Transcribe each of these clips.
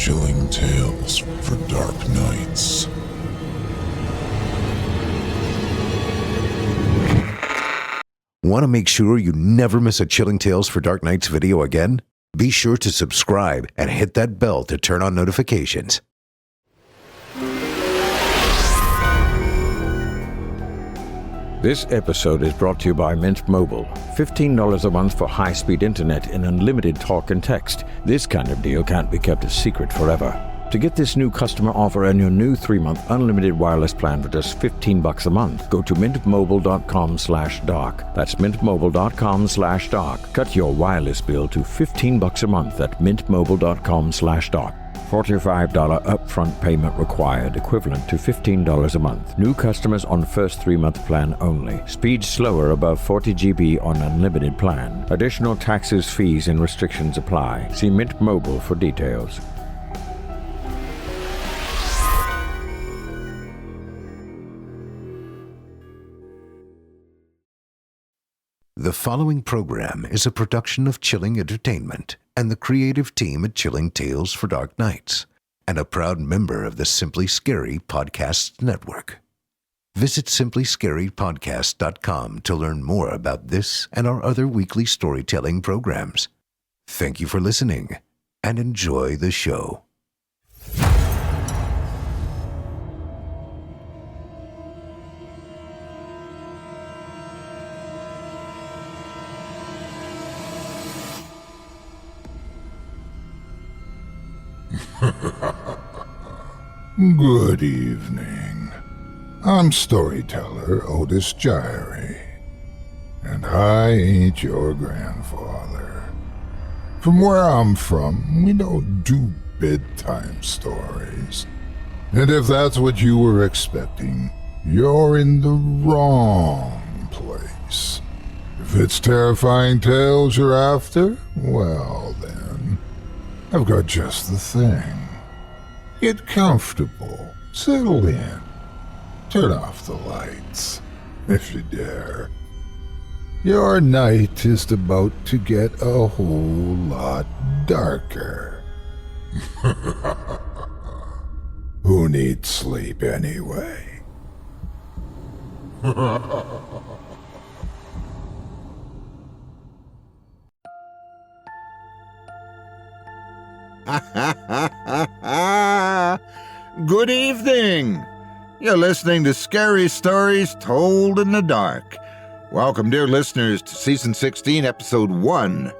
Chilling tales for dark nights. Want to make sure you never miss a Chilling Tales for Dark Nights video again? Be sure to subscribe and hit that bell to turn on notifications. This episode is brought to you by Mint Mobile. $15 a month for high-speed internet and unlimited talk and text. This kind of deal can't be kept a secret forever. To get this new customer offer and your new 3-month unlimited wireless plan for just $15 a month, go to mintmobile.com/doc. That's mintmobile.com/doc. Cut your wireless bill to $15 a month at mintmobile.com/doc. $45 upfront payment required, equivalent to $15 a month. New customers on first 3-month plan only. Speed slower above 40 GB on unlimited plan. Additional taxes, fees, and restrictions apply. See Mint Mobile for details. The following program is a production of Chilling Entertainment and the creative team at Chilling Tales for Dark Nights, and a proud member of the Simply Scary Podcasts Network. Visit simplyscarypodcast.com to learn more about this and our other weekly storytelling programs. Thank you for listening, and enjoy the show. Good evening. I'm storyteller Otis Jiry, and I ain't your grandfather. From where I'm from, we don't do bedtime stories. And if that's what you were expecting, you're in the wrong place. If it's terrifying tales you're after, well then, I've got just the thing. Get comfortable, settle in, turn off the lights, if you dare. Your night is about to get a whole lot darker. Who needs sleep anyway? Good evening. You're listening to Scary Stories Told in the Dark. Welcome, dear listeners, to Season 16, Episode 1.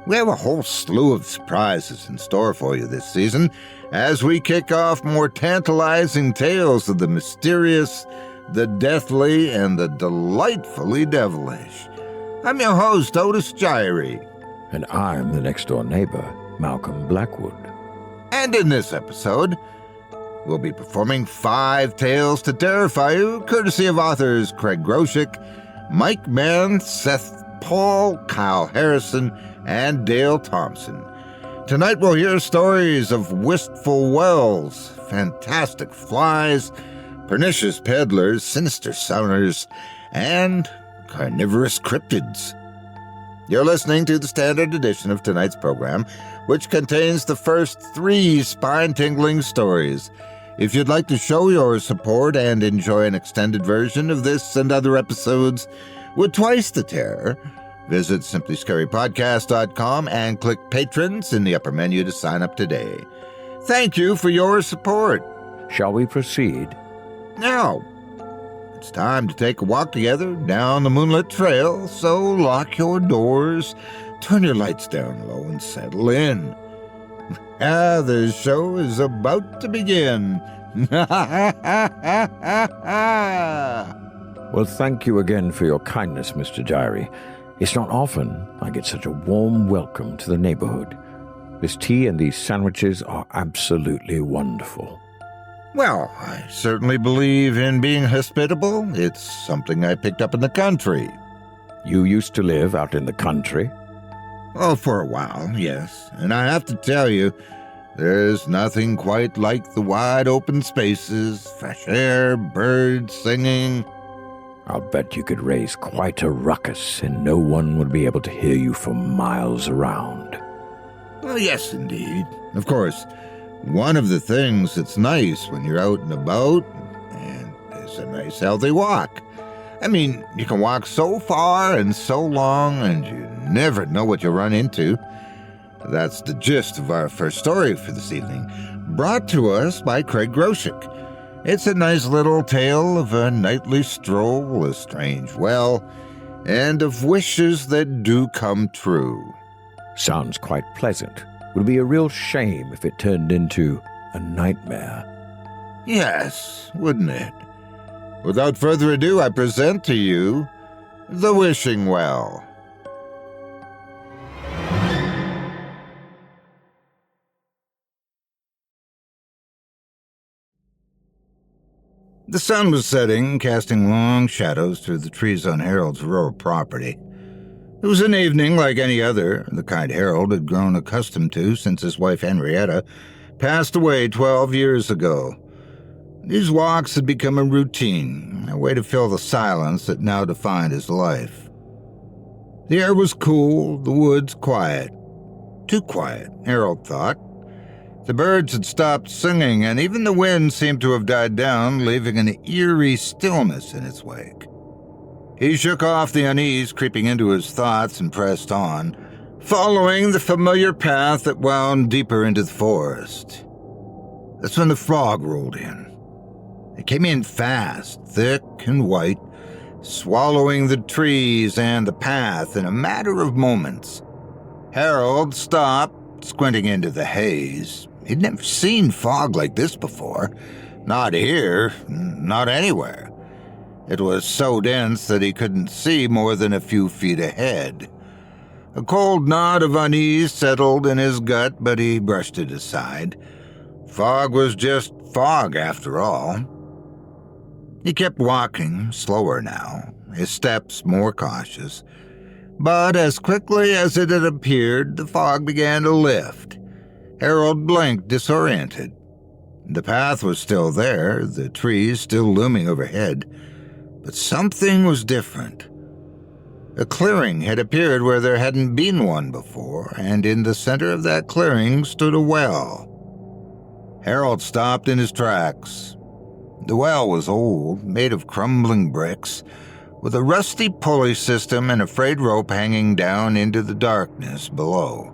We have a whole slew of surprises in store for you this season as we kick off more tantalizing tales of the mysterious, the deathly, and the delightfully devilish. I'm your host, Otis Jiry. And I'm the next-door neighbor, Malcolm Blackwood. And in this episode, we'll be performing 5 tales to terrify you, courtesy of authors Craig Groshek, Mike Mann, Seth Paul, Kyle Harrison, and Dale Thompson. Tonight we'll hear stories of wistful wells, fantastic flies, pernicious peddlers, sinister sounders, and carnivorous cryptids. You're listening to the standard edition of tonight's program, which contains the first 3 spine-tingling stories. If you'd like to show your support and enjoy an extended version of this and other episodes with twice the terror, visit simplyscarypodcast.com and click Patrons in the upper menu to sign up today. Thank you for your support. Shall we proceed? Now, it's time to take a walk together down the moonlit trail, so lock your doors, turn your lights down low, and settle in. The show is about to begin. Well, thank you again for your kindness, Mr. Jiry. It's not often I get such a warm welcome to the neighborhood. This tea and these sandwiches are absolutely wonderful. Well, I certainly believe in being hospitable. It's something I picked up in the country. You used to live out in the country? Oh, for a while, yes. And I have to tell you, there's nothing quite like the wide open spaces, fresh air, birds singing. I'll bet you could raise quite a ruckus and no one would be able to hear you for miles around. Well, yes, indeed. Of course, One of the things that's nice when you're out and about, and it's a nice healthy walk. I mean, you can walk so far and so long, and you never know what you'll run into. That's the gist of our first story for this evening, brought to us by Craig Groshek. It's a nice little tale of a nightly stroll, a strange well, and of wishes that do come true. Sounds quite pleasant. Would be a real shame if it turned into a nightmare. Yes, wouldn't it? Without further ado, I present to you The Wishing Well. The sun was setting, casting long shadows through the trees on Harold's rural property. It was an evening like any other, the kind Harold had grown accustomed to since his wife Henrietta passed away 12 years ago. These walks had become a routine, a way to fill the silence that now defined his life. The air was cool, the woods quiet. Too quiet, Harold thought. The birds had stopped singing, and even the wind seemed to have died down, leaving an eerie stillness in its wake. He shook off the unease creeping into his thoughts and pressed on, following the familiar path that wound deeper into the forest. That's when the fog rolled in. It came in fast, thick and white, swallowing the trees and the path in a matter of moments. Harold stopped, squinting into the haze. He'd never seen fog like this before. Not here, not anywhere. It was so dense that he couldn't see more than a few feet ahead. A cold knot of unease settled in his gut, but he brushed it aside. Fog was just fog, after all. He kept walking, slower now, his steps more cautious. But as quickly as it had appeared, the fog began to lift. Harold blinked, disoriented. The path was still there, the trees still looming overhead, but something was different. A clearing had appeared where there hadn't been one before, and in the center of that clearing stood a well. Harold stopped in his tracks. The well was old, made of crumbling bricks, with a rusty pulley system and a frayed rope hanging down into the darkness below.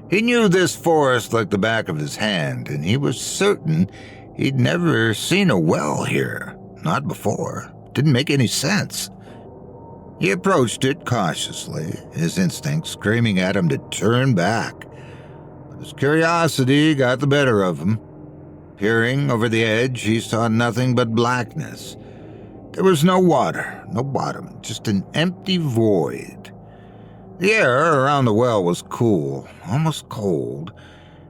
He knew this forest like the back of his hand, and he was certain he'd never seen a well here. Not before. Didn't make any sense. He approached it cautiously, his instincts screaming at him to turn back. But his curiosity got the better of him. Peering over the edge, he saw nothing but blackness. There was no water, no bottom, just an empty void. The air around the well was cool, almost cold,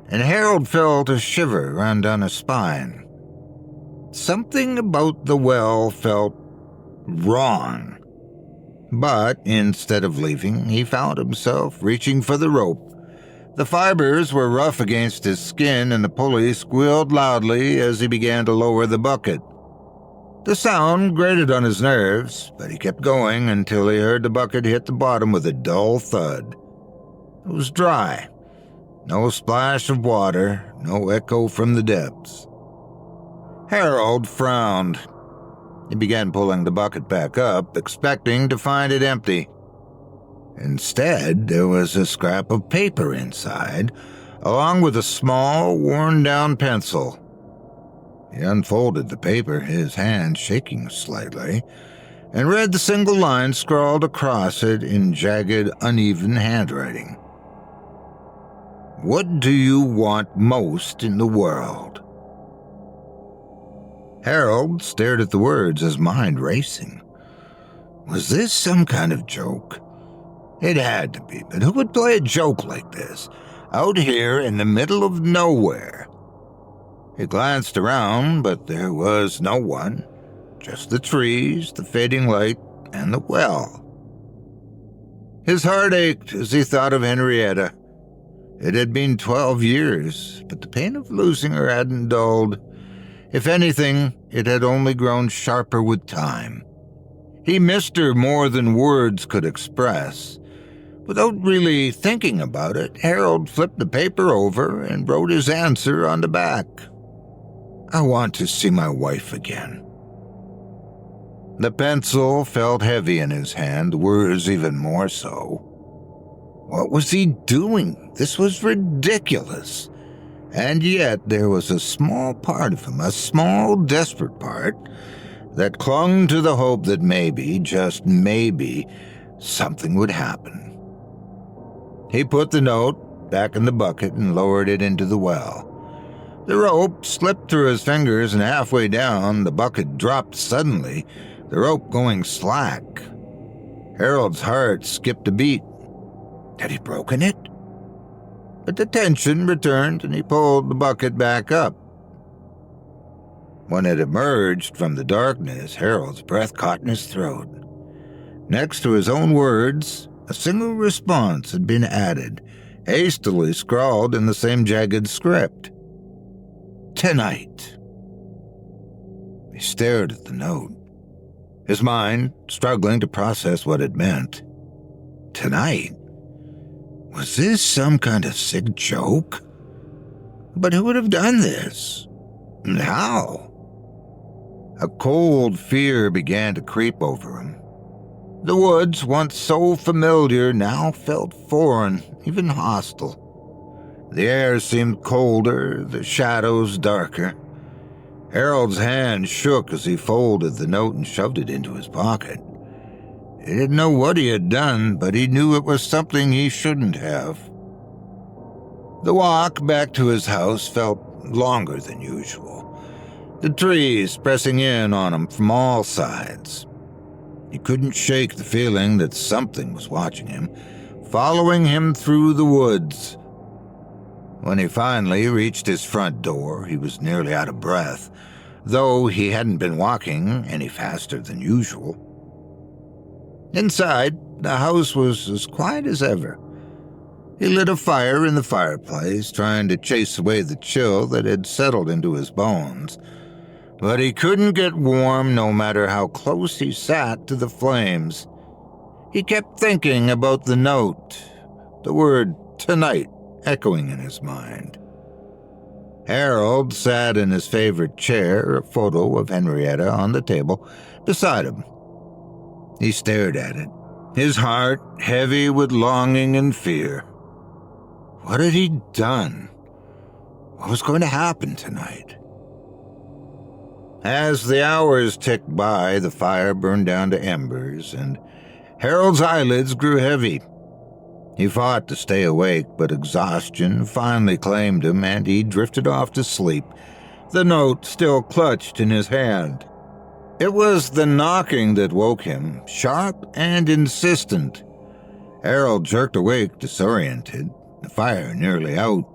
and Harold felt a shiver run down his spine. Something about the well felt wrong. But instead of leaving, he found himself reaching for the rope. The fibers were rough against his skin, and the pulley squealed loudly as he began to lower the bucket. The sound grated on his nerves, but he kept going until he heard the bucket hit the bottom with a dull thud. It was dry. No splash of water, no echo from the depths. Harold frowned. He began pulling the bucket back up, expecting to find it empty. Instead, there was a scrap of paper inside, along with a small, worn-down pencil. He unfolded the paper, his hand shaking slightly, and read the single line scrawled across it in jagged, uneven handwriting. What do you want most in the world? Harold stared at the words, his mind racing. Was this some kind of joke? It had to be, but who would play a joke like this, out here in the middle of nowhere? He glanced around, but there was no one, just the trees, the fading light, and the well. His heart ached as he thought of Henrietta. It had been 12 years, but the pain of losing her hadn't dulled. If anything, it had only grown sharper with time. He missed her more than words could express. Without really thinking about it, Harold flipped the paper over and wrote his answer on the back. I want to see my wife again. The pencil felt heavy in his hand, the words even more so. What was he doing? This was ridiculous. And yet there was a small part of him, a small, desperate part, that clung to the hope that maybe, just maybe, something would happen. He put the note back in the bucket and lowered it into the well. The rope slipped through his fingers, and halfway down, the bucket dropped suddenly, the rope going slack. Harold's heart skipped a beat. Had he broken it? But the tension returned, and he pulled the bucket back up. When it emerged from the darkness, Harold's breath caught in his throat. Next to his own words, a single response had been added, hastily scrawled in the same jagged script. Tonight. He stared at the note, his mind struggling to process what it meant. Tonight? Was this some kind of sick joke? But who would have done this? And how? A cold fear began to creep over him. The woods, once so familiar, now felt foreign, even hostile. The air seemed colder, the shadows darker. Harold's hand shook as he folded the note and shoved it into his pocket. He didn't know what he had done, but he knew it was something he shouldn't have. The walk back to his house felt longer than usual, the trees pressing in on him from all sides. He couldn't shake the feeling that something was watching him, following him through the woods. When he finally reached his front door, he was nearly out of breath, though he hadn't been walking any faster than usual. Inside, the house was as quiet as ever. He lit a fire in the fireplace, trying to chase away the chill that had settled into his bones. But he couldn't get warm no matter how close he sat to the flames. He kept thinking about the note, the word tonight echoing in his mind. Harold sat in his favorite chair, a photo of Henrietta on the table beside him. He stared at it, his heart heavy with longing and fear. What had he done? What was going to happen tonight? As the hours ticked by, the fire burned down to embers, and Harold's eyelids grew heavy. He fought to stay awake, but exhaustion finally claimed him, and he drifted off to sleep, the note still clutched in his hand. It was the knocking that woke him, sharp and insistent. Harold jerked awake, disoriented, the fire nearly out.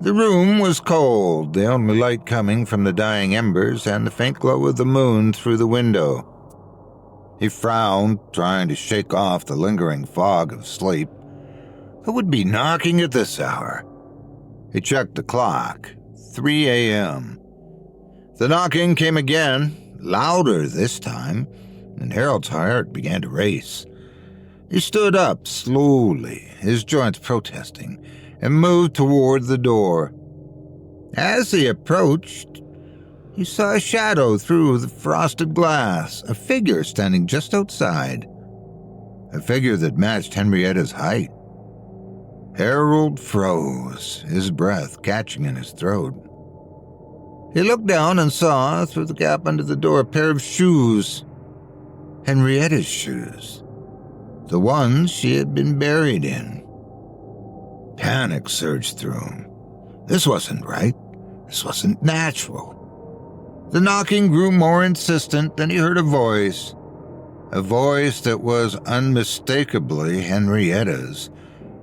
The room was cold, the only light coming from the dying embers and the faint glow of the moon through the window. He frowned, trying to shake off the lingering fog of sleep. Who would be knocking at this hour? He checked the clock. 3 a.m. The knocking came again, louder this time, and Harold's heart began to race. He stood up slowly, his joints protesting, and moved toward the door. As he approached, he saw a shadow through the frosted glass, a figure standing just outside, a figure that matched Henrietta's height. Harold froze, his breath catching in his throat. He looked down and saw, through the gap under the door, a pair of shoes. Henrietta's shoes. The ones she had been buried in. Panic surged through him. This wasn't right. This wasn't natural. The knocking grew more insistent, then he heard a voice that was unmistakably Henrietta's,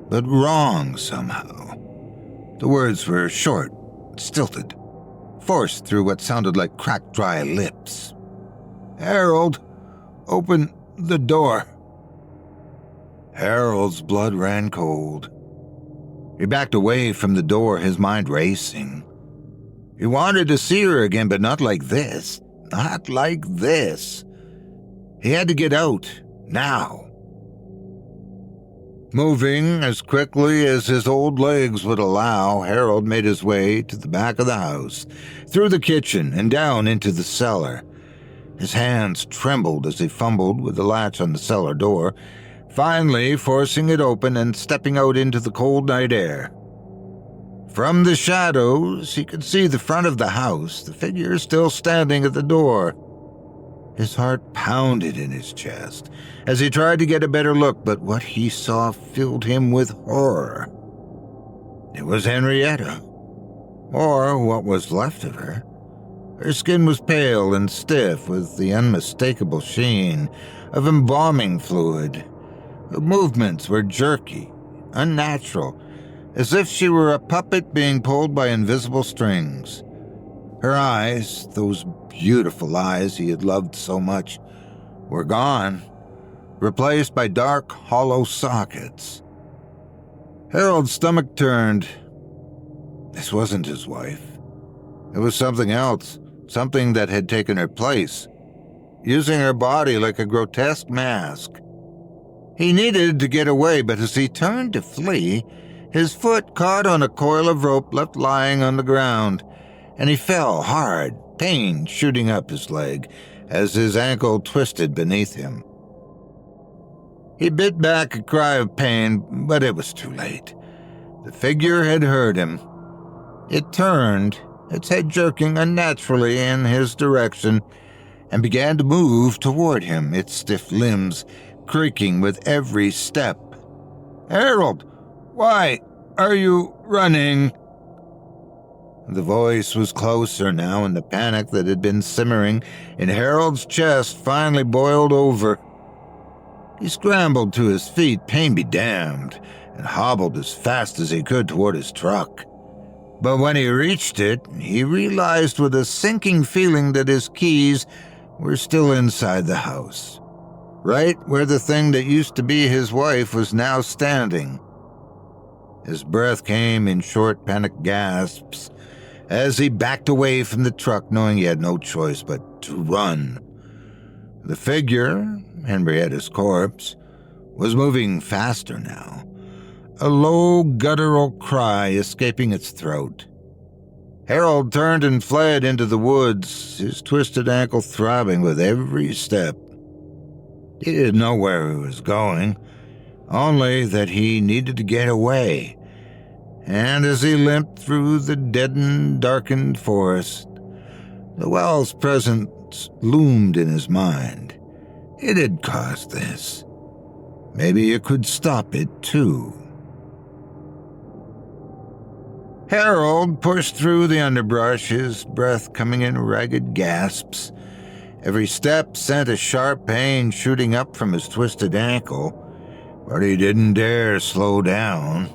but wrong somehow. The words were short, stilted, forced through what sounded like cracked dry lips. Harold, open the door. Harold's blood ran cold. He backed away from the door, his mind racing. He wanted to see her again, but not like this. Not like this. He had to get out, now. Moving as quickly as his old legs would allow, Harold made his way to the back of the house, through the kitchen and down into the cellar. His hands trembled as he fumbled with the latch on the cellar door, finally forcing it open and stepping out into the cold night air. From the shadows, he could see the front of the house, the figure still standing at the door. His heart pounded in his chest as he tried to get a better look, but what he saw filled him with horror. It was Henrietta, or what was left of her. Her skin was pale and stiff with the unmistakable sheen of embalming fluid. Her movements were jerky, unnatural, as if she were a puppet being pulled by invisible strings. Her eyes, those beautiful eyes he had loved so much, were gone, replaced by dark, hollow sockets. Harold's stomach turned. This wasn't his wife. It was something else, something that had taken her place, using her body like a grotesque mask. He needed to get away, but as he turned to flee, his foot caught on a coil of rope left lying on the ground, and he fell hard, pain shooting up his leg as his ankle twisted beneath him. He bit back a cry of pain, but it was too late. The figure had heard him. It turned, its head jerking unnaturally in his direction, and began to move toward him, its stiff limbs creaking with every step. "Harold, why are you running?" The voice was closer now, and the panic that had been simmering in Harold's chest finally boiled over. He scrambled to his feet, pain be damned, and hobbled as fast as he could toward his truck. But when he reached it, he realized with a sinking feeling that his keys were still inside the house, right where the thing that used to be his wife was now standing. His breath came in short, panicked gasps as he backed away from the truck, knowing he had no choice but to run. The figure, Henrietta's corpse, was moving faster now, a low, guttural cry escaping its throat. Harold turned and fled into the woods, his twisted ankle throbbing with every step. He didn't know where he was going, only that he needed to get away. And as he limped through the deadened, darkened forest, the well's presence loomed in his mind. It had caused this. Maybe it could stop it, too. Harold pushed through the underbrush, his breath coming in ragged gasps. Every step sent a sharp pain shooting up from his twisted ankle, but he didn't dare slow down.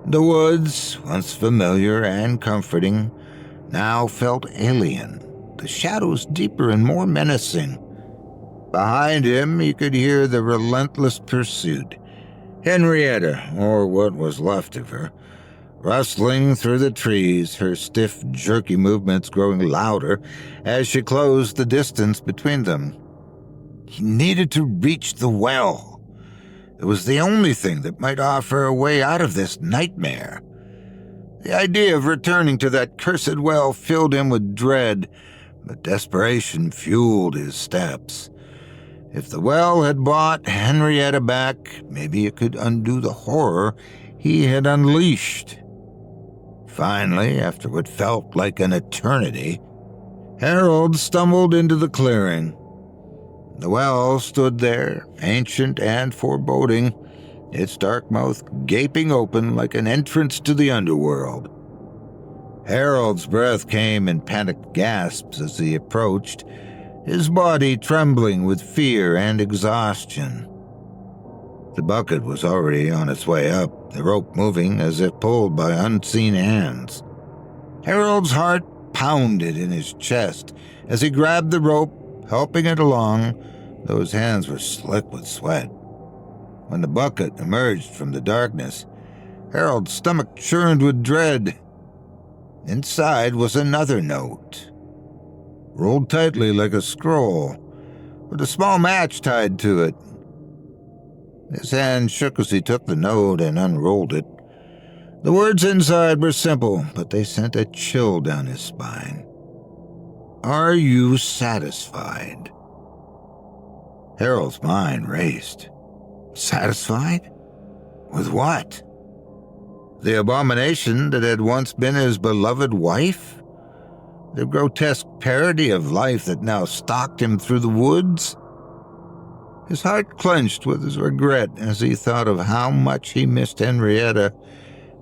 The woods, once familiar and comforting, now felt alien, the shadows deeper and more menacing. Behind him, he could hear the relentless pursuit. Henrietta, or what was left of her, rustling through the trees, her stiff, jerky movements growing louder as she closed the distance between them. He needed to reach the well. It was the only thing that might offer a way out of this nightmare. The idea of returning to that cursed well filled him with dread, but desperation fueled his steps. If the well had brought Henrietta back, maybe it could undo the horror he had unleashed. Finally, after what felt like an eternity, Harold stumbled into the clearing. The well stood there, ancient and foreboding, its dark mouth gaping open like an entrance to the underworld. Harold's breath came in panicked gasps as he approached, his body trembling with fear and exhaustion. The bucket was already on its way up, the rope moving as if pulled by unseen hands. Harold's heart pounded in his chest as he grabbed the rope, helping it along, though his hands were slick with sweat. When the bucket emerged from the darkness, Harold's stomach churned with dread. Inside was another note, rolled tightly like a scroll, with a small match tied to it. His hand shook as he took the note and unrolled it. The words inside were simple, but they sent a chill down his spine. Are you satisfied? Harold's mind raced. Satisfied? With what? The abomination that had once been his beloved wife? The grotesque parody of life that now stalked him through the woods? His heart clenched with his regret as he thought of how much he missed Henrietta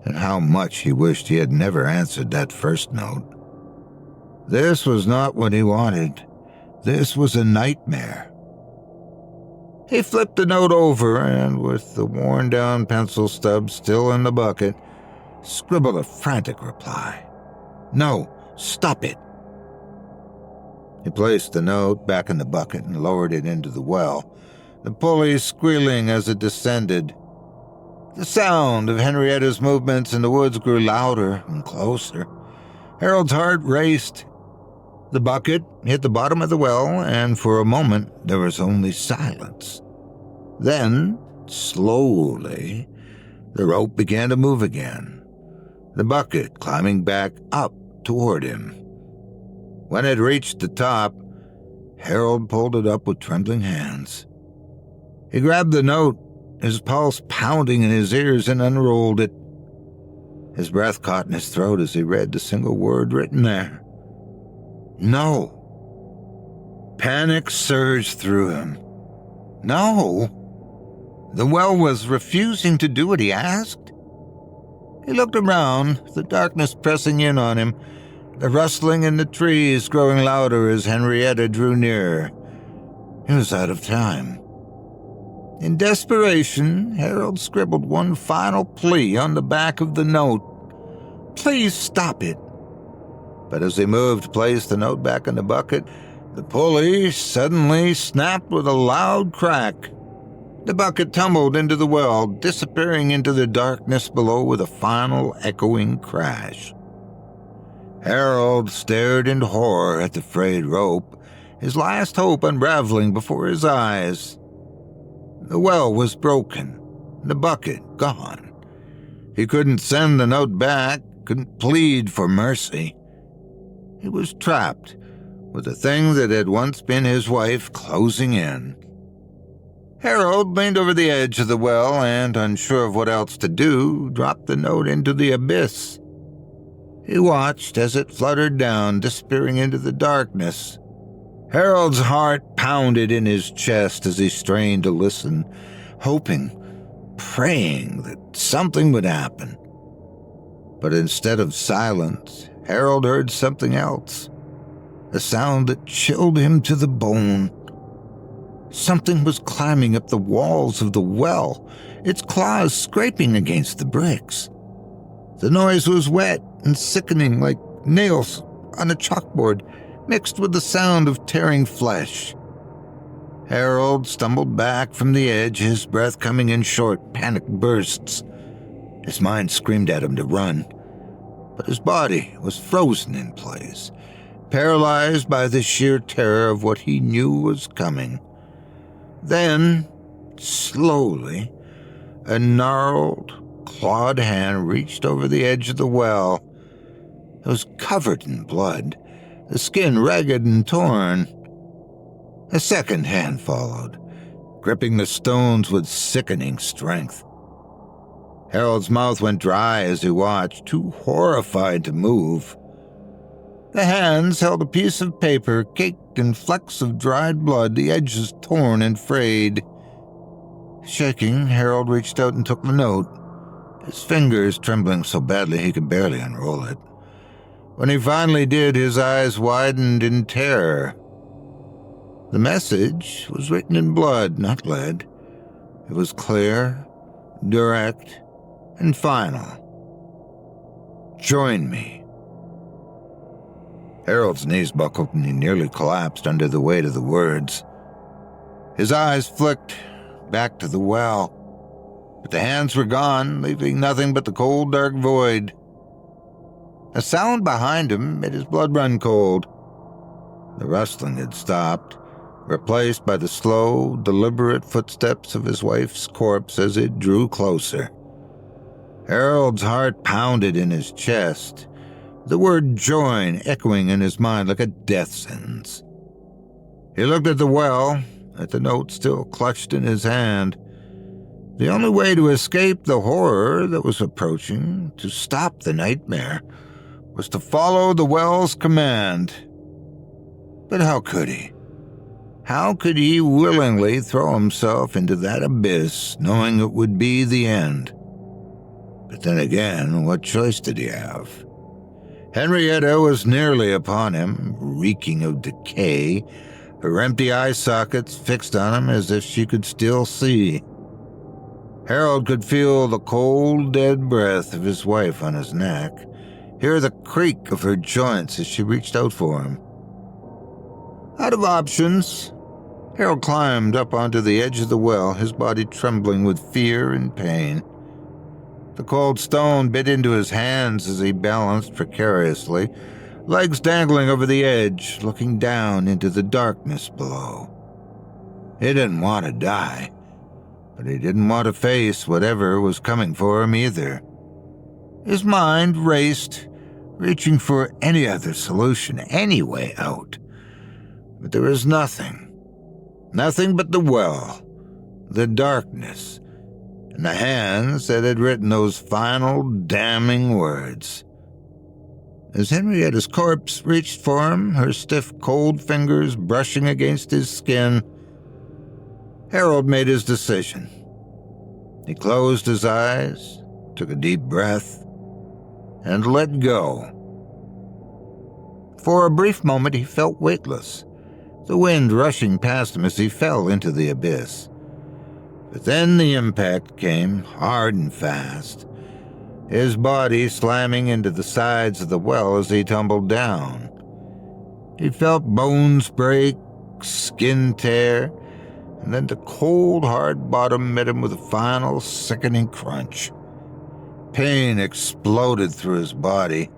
and how much he wished he had never answered that first note. This was not what he wanted. This was a nightmare. He flipped the note over and, with the worn-down pencil stub still in the bucket, scribbled a frantic reply. No, stop it. He placed the note back in the bucket and lowered it into the well, the pulley squealing as it descended. The sound of Henrietta's movements in the woods grew louder and closer. Harold's heart raced. The bucket hit the bottom of the well, and for a moment there was only silence. Then, slowly, the rope began to move again, the bucket climbing back up toward him. When it reached the top, Harold pulled it up with trembling hands. He grabbed the note, his pulse pounding in his ears, and unrolled it. His breath caught in his throat as he read the single word written there. No. Panic surged through him. No. The well was refusing to do what he asked. He looked around, the darkness pressing in on him, the rustling in the trees growing louder as Henrietta drew nearer. He was out of time. In desperation, Harold scribbled one final plea on the back of the note. Please stop it. But as he moved to place the note back in the bucket, the pulley suddenly snapped with a loud crack. The bucket tumbled into the well, disappearing into the darkness below with a final echoing crash. Harold stared in horror at the frayed rope, his last hope unraveling before his eyes. The well was broken, the bucket gone. He couldn't send the note back, couldn't plead for mercy. He was trapped with the thing that had once been his wife closing in. Harold leaned over the edge of the well and, unsure of what else to do, dropped the note into the abyss. He watched as it fluttered down, disappearing into the darkness. Harold's heart pounded in his chest as he strained to listen, hoping, praying that something would happen. But instead of silence, Harold heard something else, a sound that chilled him to the bone. Something was climbing up the walls of the well, its claws scraping against the bricks. The noise was wet and sickening like nails on a chalkboard, mixed with the sound of tearing flesh. Harold stumbled back from the edge, his breath coming in short, panicked bursts. His mind screamed at him to run, but his body was frozen in place, paralyzed by the sheer terror of what he knew was coming. Then, slowly, a gnarled, clawed hand reached over the edge of the well. It was covered in blood, the skin ragged and torn. A second hand followed, gripping the stones with sickening strength. Harold's mouth went dry as he watched, too horrified to move. The hands held a piece of paper caked in flecks of dried blood, the edges torn and frayed. Shaking, Harold reached out and took the note, his fingers trembling so badly he could barely unroll it. When he finally did, his eyes widened in terror. The message was written in blood, not lead. It was clear, direct, and final. Join me. Harold's knees buckled and he nearly collapsed under the weight of the words. His eyes flicked back to the well, but the hands were gone, leaving nothing but the cold, dark void. A sound behind him made his blood run cold. The rustling had stopped. replaced by the slow, deliberate footsteps of his wife's corpse as it drew closer. Harold's heart pounded in his chest, the word join echoing in his mind like a death sentence. He looked at the well, at the note still clutched in his hand. The only way to escape the horror that was approaching, to stop the nightmare, was to follow the well's command. But how could he? How could he willingly throw himself into that abyss, knowing it would be the end? But then again, what choice did he have? Henrietta was nearly upon him, reeking of decay, her empty eye sockets fixed on him as if she could still see. Harold could feel the cold, dead breath of his wife on his neck, hear the creak of her joints as she reached out for him. Out of options, Harold climbed up onto the edge of the well, his body trembling with fear and pain. The cold stone bit into his hands as he balanced precariously, legs dangling over the edge, looking down into the darkness below. He didn't want to die, but he didn't want to face whatever was coming for him either. His mind raced, reaching for any other solution, any way out. But there was nothing. Nothing but the well, the darkness, and the hands that had written those final damning words. As Henrietta's corpse reached for him, her stiff, cold fingers brushing against his skin, Harold made his decision. He closed his eyes, took a deep breath, and let go. For a brief moment he felt weightless, the wind rushing past him as he fell into the abyss. But then the impact came, hard and fast, his body slamming into the sides of the well as he tumbled down. He felt bones break, skin tear, and then the cold, hard bottom met him with a final, sickening crunch. Pain exploded through his body,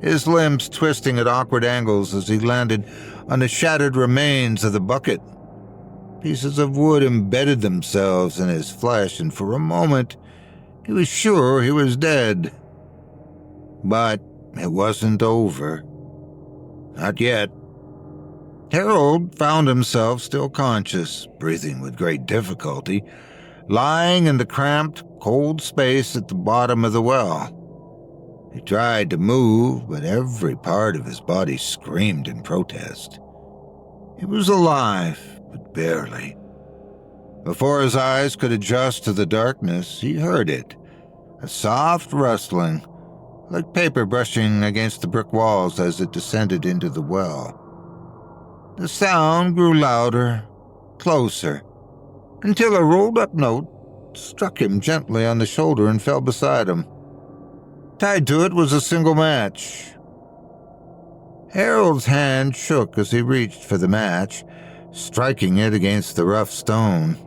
his limbs twisting at awkward angles as he landed on the shattered remains of the bucket. Pieces of wood embedded themselves in his flesh, and for a moment he was sure he was dead. But it wasn't over. Not yet. Harold found himself still conscious, breathing with great difficulty, lying in the cramped, cold space at the bottom of the well. He tried to move, but every part of his body screamed in protest. He was alive, but barely. Before his eyes could adjust to the darkness, he heard it, a soft rustling, like paper brushing against the brick walls as it descended into the well. The sound grew louder, closer, until a rolled-up note struck him gently on the shoulder and fell beside him. Tied to it was a single match. Harold's hand shook as he reached for the match, striking it against the rough stone.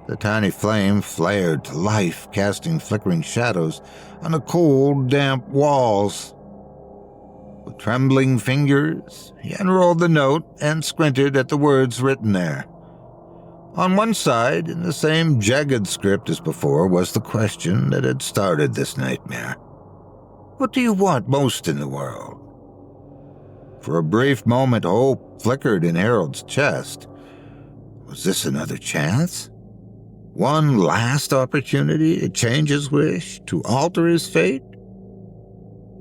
The tiny flame flared to life, casting flickering shadows on the cold, damp walls. With trembling fingers, he unrolled the note and squinted at the words written there. On one side, in the same jagged script as before, was the question that had started this nightmare. What do you want most in the world? For a brief moment, hope flickered in Harold's chest. Was this another chance? One last opportunity to change his wish, to alter his fate?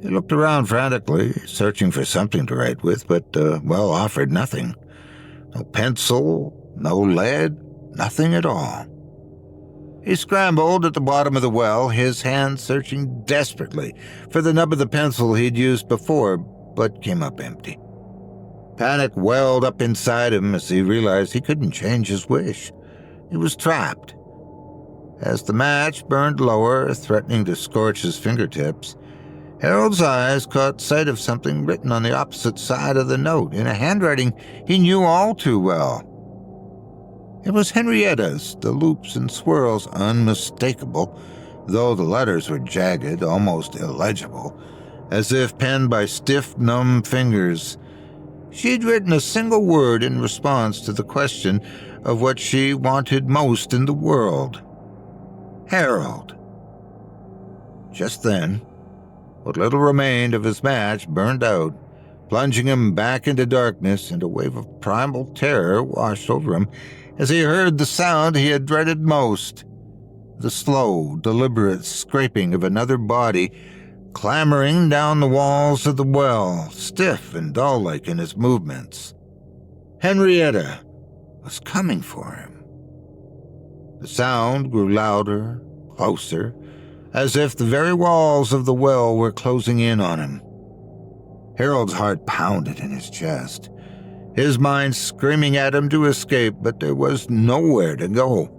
He looked around frantically, searching for something to write with, but, offered nothing. No pencil, no lead, nothing at all. He scrambled at the bottom of the well, his hand searching desperately for the nub of the pencil he'd used before, but came up empty. Panic welled up inside him as he realized he couldn't change his wish. He was trapped. As the match burned lower, threatening to scorch his fingertips, Harold's eyes caught sight of something written on the opposite side of the note, in a handwriting he knew all too well. It was Henrietta's, the loops and swirls unmistakable, though the letters were jagged, almost illegible, as if penned by stiff, numb fingers. She'd written a single word in response to the question of what she wanted most in the world. Harold. Just then, what little remained of his match burned out, plunging him back into darkness, and a wave of primal terror washed over him as he heard the sound he had dreaded most, the slow, deliberate scraping of another body clambering down the walls of the well, stiff and doll-like in his movements. Henrietta was coming for him. The sound grew louder, closer, as if the very walls of the well were closing in on him. Harold's heart pounded in his chest, his mind screaming at him to escape, but there was nowhere to go.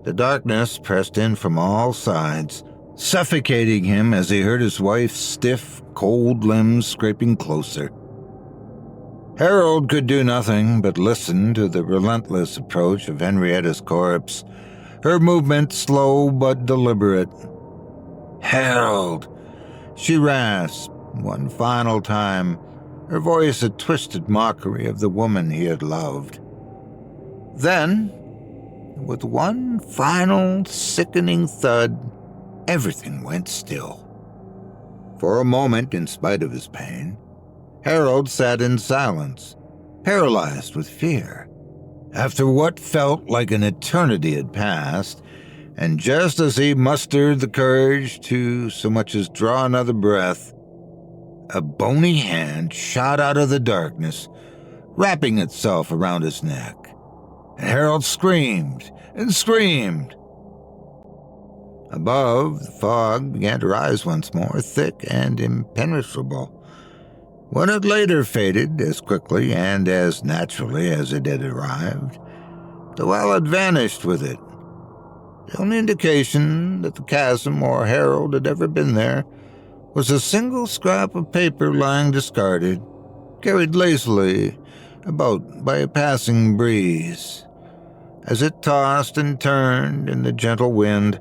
The darkness pressed in from all sides, suffocating him as he heard his wife's stiff, cold limbs scraping closer. Harold could do nothing but listen to the relentless approach of Henrietta's corpse, her movement slow but deliberate. "Harold," she rasped one final time, her voice a twisted mockery of the woman he had loved. Then, with one final sickening thud, everything went still. For a moment, in spite of his pain, Harold sat in silence, paralyzed with fear. After what felt like an eternity had passed, and just as he mustered the courage to so much as draw another breath, a bony hand shot out of the darkness, wrapping itself around his neck. And Harold screamed and screamed. Above, the fog began to rise once more, thick and impenetrable. When it later faded as quickly and as naturally as it had arrived, the well had vanished with it. The only indication that the chasm or Harold had ever been there was a single scrap of paper lying discarded, carried lazily about by a passing breeze. As it tossed and turned in the gentle wind,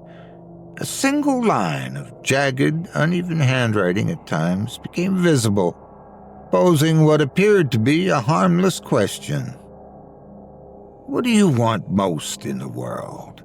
a single line of jagged, uneven handwriting at times became visible, posing what appeared to be a harmless question. What do you want most in the world?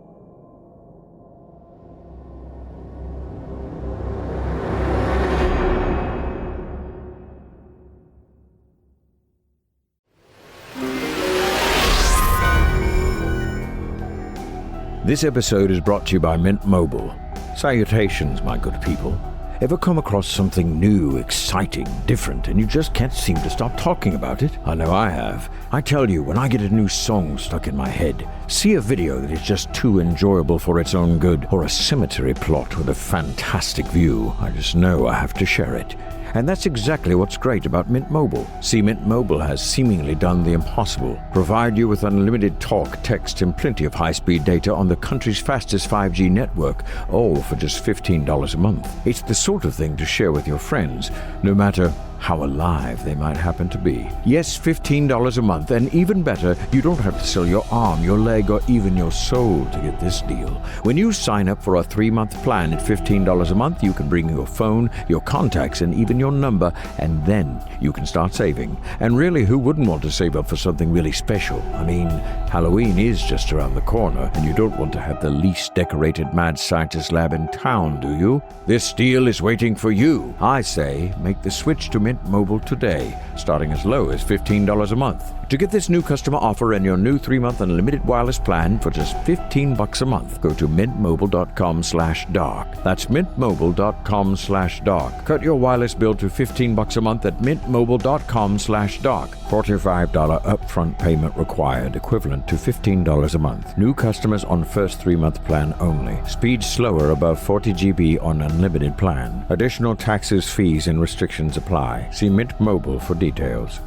This episode is brought to you by Mint Mobile. Salutations, my good people. Ever come across something new, exciting, different, and you just can't seem to stop talking about it? I know I have. I tell you, when I get a new song stuck in my head, see a video that is just too enjoyable for its own good, or a cemetery plot with a fantastic view, I just know I have to share it. And that's exactly what's great about Mint Mobile. See, Mint Mobile has seemingly done the impossible. Provide you with unlimited talk, text, and plenty of high-speed data on the country's fastest 5G network, all for just $15 a month. It's the sort of thing to share with your friends, no matter how alive they might happen to be. Yes, $15 a month, and even better, you don't have to sell your arm, your leg, or even your soul to get this deal. When you sign up for a 3-month plan at $15 a month, you can bring your phone, your contacts, and even your number, and then you can start saving. And really, who wouldn't want to save up for something really special? I mean, Halloween is just around the corner, and you don't want to have the least decorated mad scientist lab in town, do you? This deal is waiting for you. I say, make the switch to Mint Mobile today, starting as low as $15 a month. To get this new customer offer and your new 3-month unlimited wireless plan for just $15 a month, go to mintmobile.com/dark. That's mintmobile.com/dark. Cut your wireless bill to $15 a month at mintmobile.com/dark. $45 upfront payment required, equivalent to $15 a month. New customers on first 3-month plan only. Speed slower above 40 GB on unlimited plan. Additional taxes, fees, and restrictions apply. See Mint Mobile for details.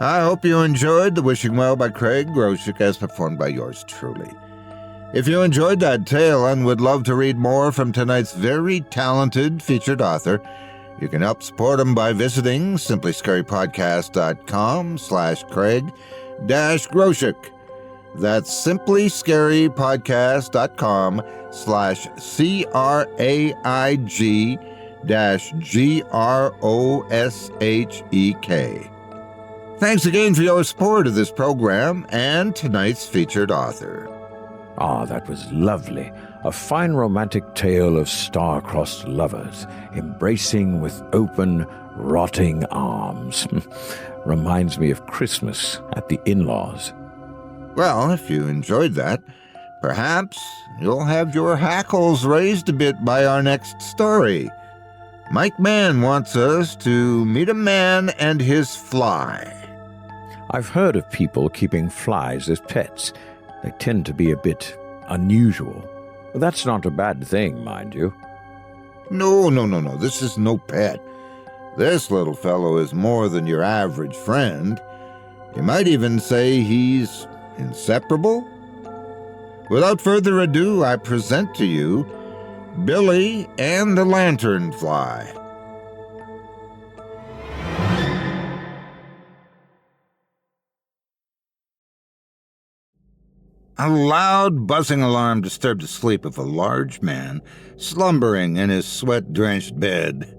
I hope you enjoyed The Wishing Well by Craig Groshek as performed by yours truly. If you enjoyed that tale and would love to read more from tonight's very talented featured author, You can help support them by visiting simplyscarypodcast.com/Craig-Groshek. That's simplyscarypodcast.com/CRAIG-GROSHEK. Thanks again for your support of this program and tonight's featured author. Ah, that was lovely. A fine romantic tale of star-crossed lovers embracing with open, rotting arms. Reminds me of Christmas at the in-laws. Well, if you enjoyed that, perhaps you'll have your hackles raised a bit by our next story. Mike Mann wants us to meet a man and his fly. I've heard of people keeping flies as pets. They tend to be a bit unusual. That's not a bad thing, mind you. No. This is no pet. This little fellow is more than your average friend. You might even say he's inseparable. Without further ado, I present to you Billy and the Lanternfly. A loud, buzzing alarm disturbed the sleep of a large man slumbering in his sweat-drenched bed.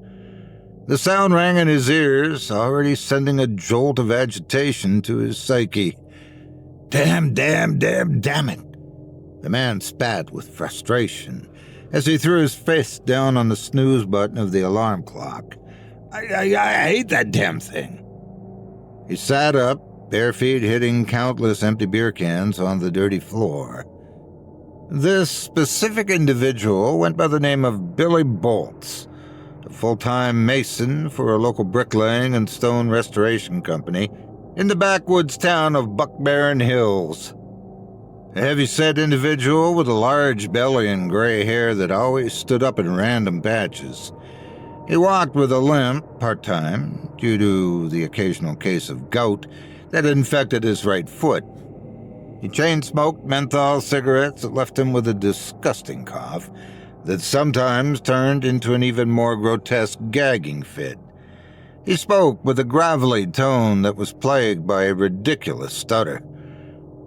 The sound rang in his ears, already sending a jolt of agitation to his psyche. Damn it! The man spat with frustration as he threw his fist down on the snooze button of the alarm clock. I hate that damn thing. He sat up, bare feet hitting countless empty beer cans on the dirty floor. This specific individual went by the name of Billy Bolts, a full-time mason for a local bricklaying and stone restoration company in the backwoods town of Buckbarron Hills. A heavy-set individual with a large belly and gray hair that always stood up in random patches. He walked with a limp, part-time, due to the occasional case of gout that infected his right foot. He chain-smoked menthol cigarettes that left him with a disgusting cough that sometimes turned into an even more grotesque gagging fit. He spoke with a gravelly tone that was plagued by a ridiculous stutter.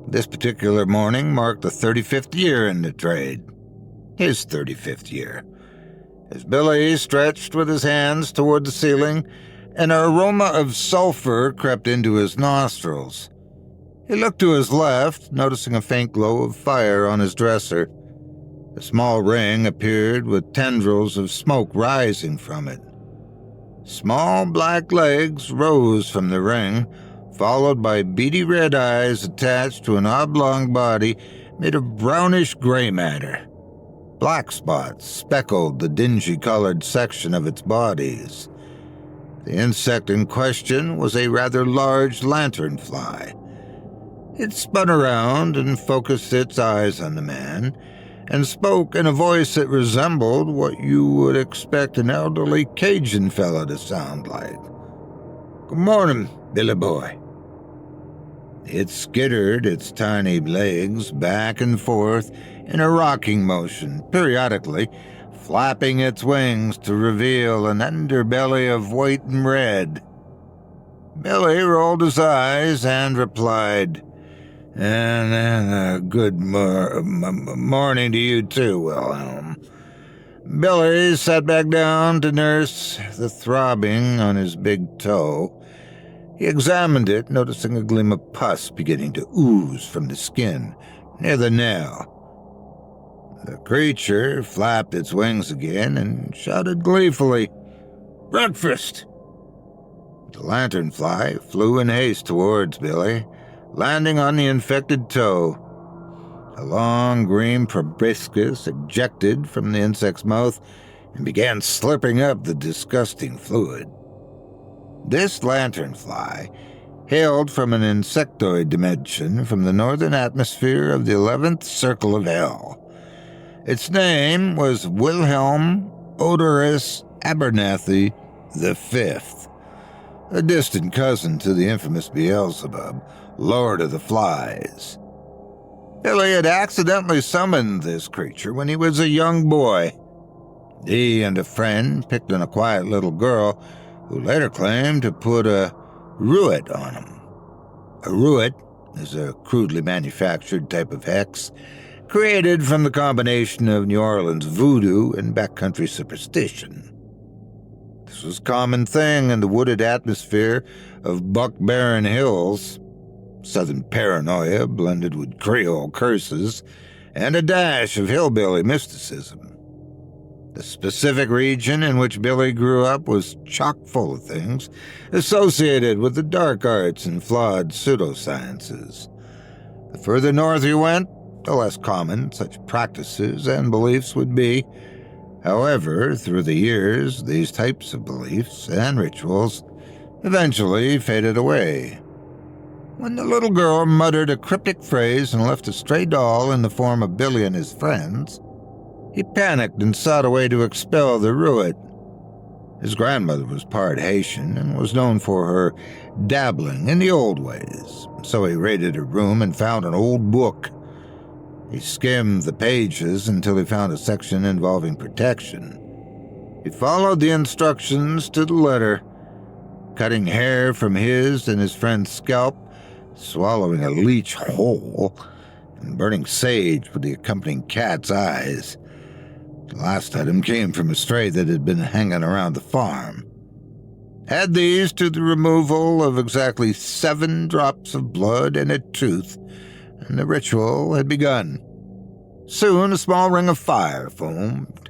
This particular morning marked the 35th year in the trade. His 35th year. As Billy stretched with his hands toward the ceiling, an aroma of sulfur crept into his nostrils. He looked to his left, noticing a faint glow of fire on his dresser. A small ring appeared with tendrils of smoke rising from it. Small black legs rose from the ring, followed by beady red eyes attached to an oblong body made of brownish-gray matter. Black spots speckled the dingy-colored section of its bodies. The insect in question was a rather large lanternfly. It spun around and focused its eyes on the man, and spoke in a voice that resembled what you would expect an elderly Cajun fellow to sound like. "Good morning, Billy boy." It skittered its tiny legs back and forth in a rocking motion, periodically flapping its wings to reveal an underbelly of white and red. Billy rolled his eyes and replied, "And good morning to you too, Wilhelm." Billy sat back down to nurse the throbbing on his big toe. He examined it, noticing a gleam of pus beginning to ooze from the skin near the nail. The creature flapped its wings again and shouted gleefully, "Breakfast!" The lanternfly flew in haste towards Billy, landing on the infected toe. A long green proboscis ejected from the insect's mouth and began slurping up the disgusting fluid. This lanternfly hailed from an insectoid dimension from the northern atmosphere of the 11th Circle of Hell. Its name was Wilhelm Odorous Abernathy V, a distant cousin to the infamous Beelzebub, Lord of the Flies. Billy had accidentally summoned this creature when he was a young boy. He and a friend picked on a quiet little girl who later claimed to put a ruet on him. A ruet is a crudely manufactured type of hex created from the combination of New Orleans voodoo and backcountry superstition. This was a common thing in the wooded atmosphere of Buck Barren Hills. Southern paranoia blended with Creole curses and a dash of hillbilly mysticism. The specific region in which Billy grew up was chock full of things associated with the dark arts and flawed pseudosciences. The further north you went, the less common such practices and beliefs would be. However, through the years, these types of beliefs and rituals eventually faded away. When the little girl muttered a cryptic phrase and left a stray doll in the form of Billy and his friends, he panicked and sought a way to expel the ruet. His grandmother was part Haitian and was known for her dabbling in the old ways, so he raided her room and found an old book. He skimmed the pages until he found a section involving protection. He followed the instructions to the letter, cutting hair from his and his friend's scalp, swallowing a leech whole, and burning sage with the accompanying cat's eyes. The last item came from a stray that had been hanging around the farm. Add these to the removal of exactly 7 drops of blood and a tooth, and the ritual had begun. Soon a small ring of fire foamed,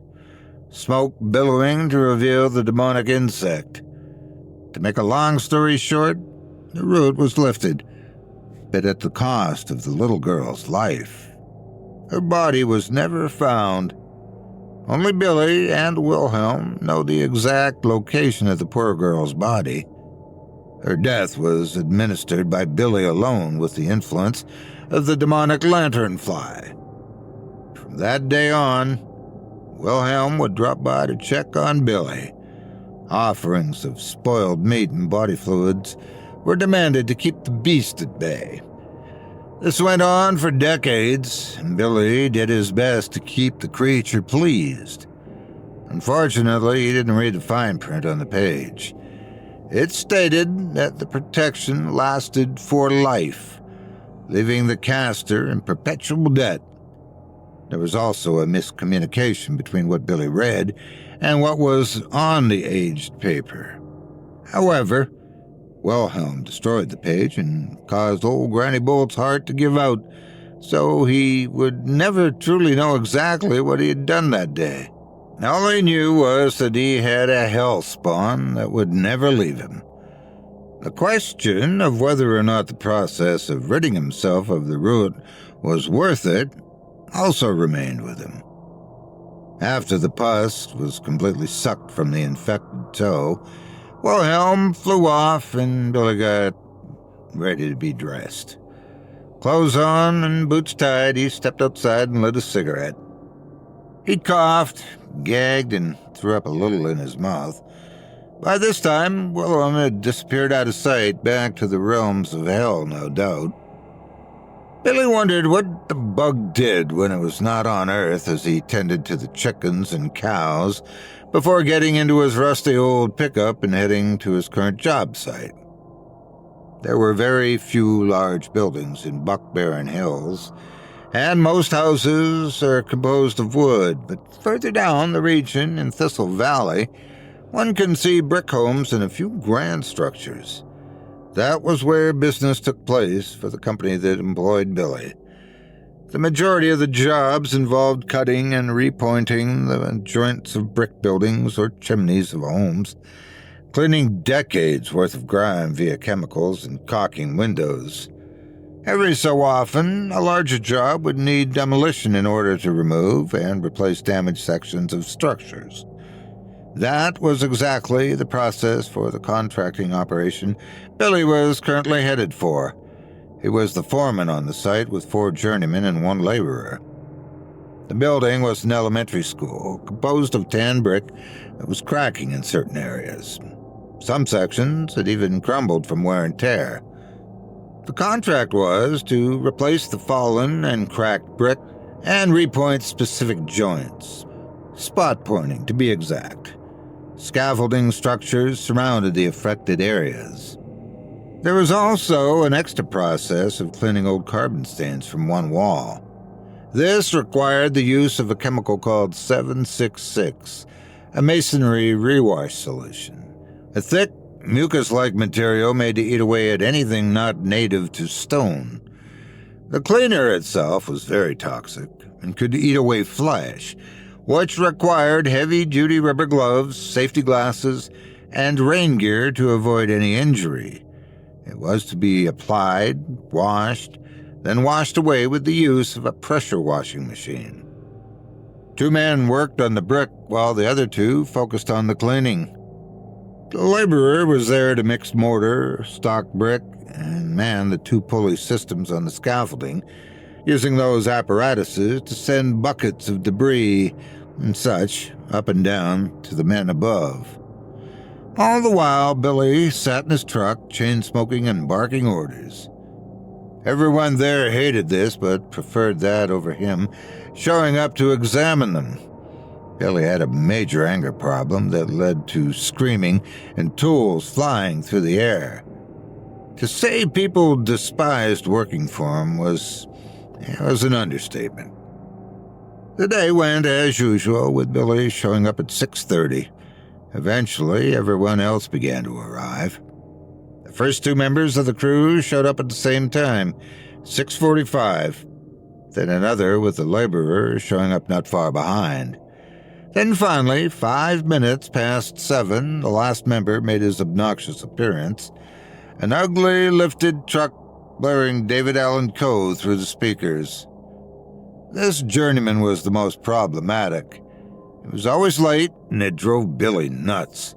smoke billowing to reveal the demonic insect. To make a long story short, the root was lifted, but at the cost of the little girl's life. Her body was never found. Only Billy and Wilhelm know the exact location of the poor girl's body. Her death was administered by Billy alone with the influence of the demonic Lanternfly. From that day on, Wilhelm would drop by to check on Billy. Offerings of spoiled meat and body fluids were demanded to keep the beast at bay. This went on for decades, and Billy did his best to keep the creature pleased. Unfortunately, he didn't read the fine print on the page. It stated that the protection lasted for life, leaving the caster in perpetual debt. There was also a miscommunication between what Billy read and what was on the aged paper. However, Wilhelm destroyed the page and caused old Granny Bolt's heart to give out, so he would never truly know exactly what he had done that day. All he knew was that he had a hell spawn that would never leave him. The question of whether or not the process of ridding himself of the root was worth it also remained with him. After the pus was completely sucked from the infected toe, Wilhelm flew off and Billy got ready to be dressed. Clothes on and boots tied, he stepped outside and lit a cigarette. He coughed, gagged, and threw up a little in his mouth. By this time, Wilhelm had disappeared out of sight, back to the realms of hell, no doubt. Billy wondered what the bug did when it was not on Earth as he tended to the chickens and cows before getting into his rusty old pickup and heading to his current job site. There were very few large buildings in Buck Barren Hills, and most houses are composed of wood, but further down the region in Thistle Valley, one can see brick homes and a few grand structures. That was where business took place for the company that employed Billy. The majority of the jobs involved cutting and repointing the joints of brick buildings or chimneys of homes, cleaning decades' worth of grime via chemicals, and caulking windows. Every so often, a larger job would need demolition in order to remove and replace damaged sections of structures. That was exactly the process for the contracting operation Billy was currently headed for. He was the foreman on the site with 4 journeymen and 1 laborer. The building was an elementary school composed of tan brick that was cracking in certain areas. Some sections had even crumbled from wear and tear. The contract was to replace the fallen and cracked brick and repoint specific joints. spot pointing to be exact. Scaffolding structures surrounded the affected areas. There was also an extra process of cleaning old carbon stains from one wall. This required the use of a chemical called 766, a masonry rewash solution, a thick, mucus-like material made to eat away at anything not native to stone. The cleaner itself was very toxic and could eat away flesh, which required heavy-duty rubber gloves, safety glasses, and rain gear to avoid any injury. It was to be applied, washed, then washed away with the use of a pressure washing machine. 2 men worked on the brick while the other 2 focused on the cleaning. The laborer was there to mix mortar, stock brick, and man the 2 pulley systems on the scaffolding, using those apparatuses to send buckets of debris and such up and down to the men above. All the while, Billy sat in his truck, chain-smoking and barking orders. Everyone there hated this, but preferred that over him showing up to examine them. Billy had a major anger problem that led to screaming and tools flying through the air. To say people despised working for him was an understatement. The day went as usual, with Billy showing up at 6:30. Eventually, everyone else began to arrive. The first 2 members of the crew showed up at the same time, 6:45. Then another with the laborer showing up not far behind. Then finally, 5 minutes past 7, the last member made his obnoxious appearance, an ugly lifted truck blaring David Allen Coe through the speakers. This journeyman was the most problematic. He was always late, and it drove Billy nuts.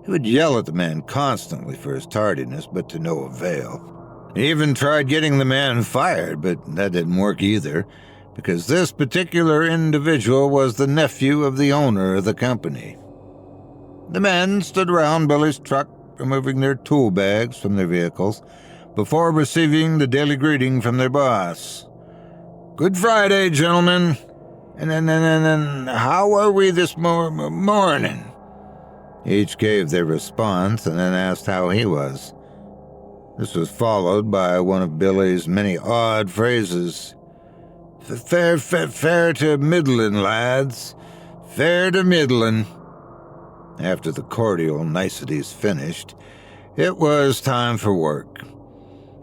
He would yell at the man constantly for his tardiness, but to no avail. He even tried getting the man fired, but that didn't work either, because this particular individual was the nephew of the owner of the company. The men stood around Billy's truck, removing their tool bags from their vehicles, before receiving the daily greeting from their boss. "Good Friday, gentlemen. And how are we this morning?" Each gave their response and then asked how he was. This was followed by one of Billy's many odd phrases. Fair to middlin', lads. Fair to middlin'." After the cordial niceties finished, it was time for work.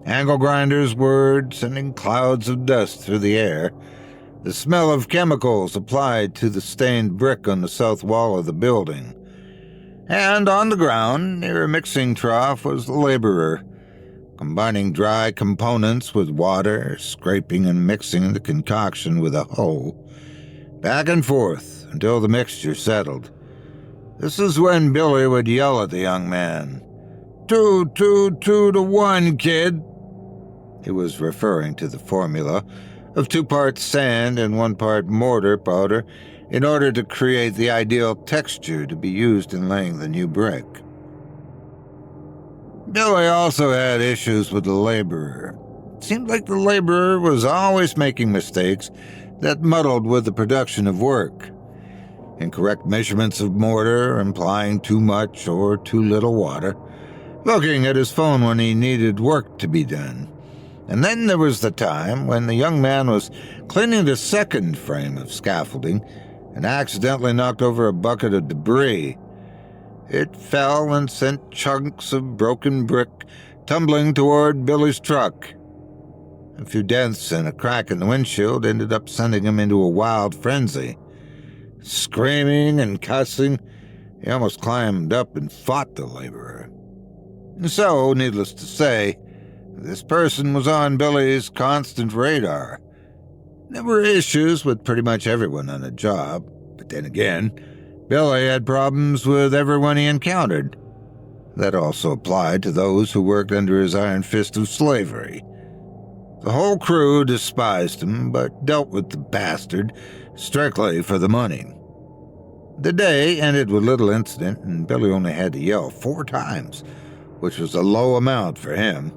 Angle grinders whirred, sending clouds of dust through the air. The smell of chemicals applied to the stained brick on the south wall of the building. And on the ground, near a mixing trough, was the laborer, combining dry components with water, scraping and mixing the concoction with a hoe, back and forth until the mixture settled. This is when Billy would yell at the young man, Two to 1, kid." He was referring to the formula of 2 parts sand and 1 part mortar powder in order to create the ideal texture to be used in laying the new brick. Billy also had issues with the laborer. It seemed like the laborer was always making mistakes that muddled with the production of work. Incorrect measurements of mortar, implying too much or too little water, looking at his phone when he needed work to be done. And then there was the time when the young man was cleaning the second frame of scaffolding and accidentally knocked over a bucket of debris. It fell and sent chunks of broken brick tumbling toward Billy's truck. A few dents and a crack in the windshield ended up sending him into a wild frenzy. Screaming and cussing, he almost climbed up and fought the laborer. And so, needless to say, this person was on Billy's constant radar. There were issues with pretty much everyone on the job, but then again, Billy had problems with everyone he encountered. That also applied to those who worked under his iron fist of slavery. The whole crew despised him, but dealt with the bastard strictly for the money. The day ended with little incident, and Billy only had to yell 4 times, which was a low amount for him.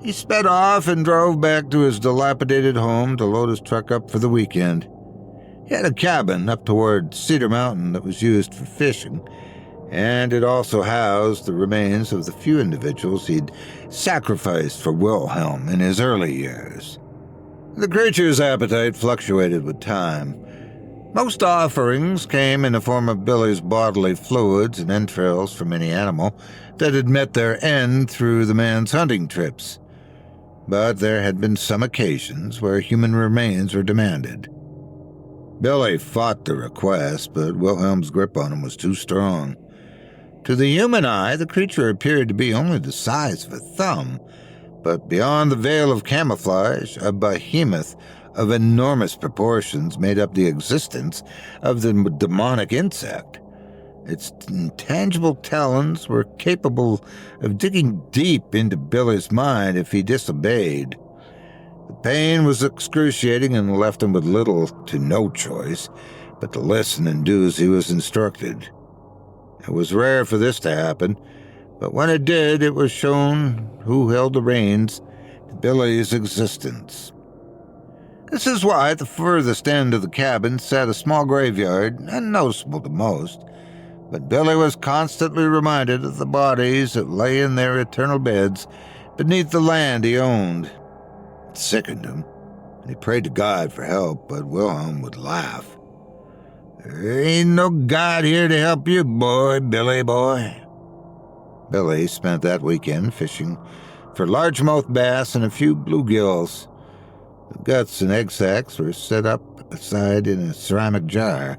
He sped off and drove back to his dilapidated home to load his truck up for the weekend. He had a cabin up toward Cedar Mountain that was used for fishing, and it also housed the remains of the few individuals he'd sacrificed for Wilhelm in his early years. The creature's appetite fluctuated with time. Most offerings came in the form of Billy's bodily fluids and entrails from any animal that had met their end through the man's hunting trips. But there had been some occasions where human remains were demanded. Billy fought the request, but Wilhelm's grip on him was too strong. To the human eye, the creature appeared to be only the size of a thumb, but beyond the veil of camouflage, a behemoth of enormous proportions made up the existence of the demonic insect. Its intangible talons were capable of digging deep into Billy's mind if he disobeyed. The pain was excruciating and left him with little to no choice but to listen and do as he was instructed. It was rare for this to happen, but when it did, it was shown who held the reins to Billy's existence. This is why at the furthest end of the cabin sat a small graveyard, unnoticeable to most, but Billy was constantly reminded of the bodies that lay in their eternal beds beneath the land he owned. It sickened him, and he prayed to God for help, but Wilhelm would laugh. "There ain't no God here to help you, Billy boy." Billy spent that weekend fishing for largemouth bass and a few bluegills. The guts and egg sacs were set up aside in a ceramic jar.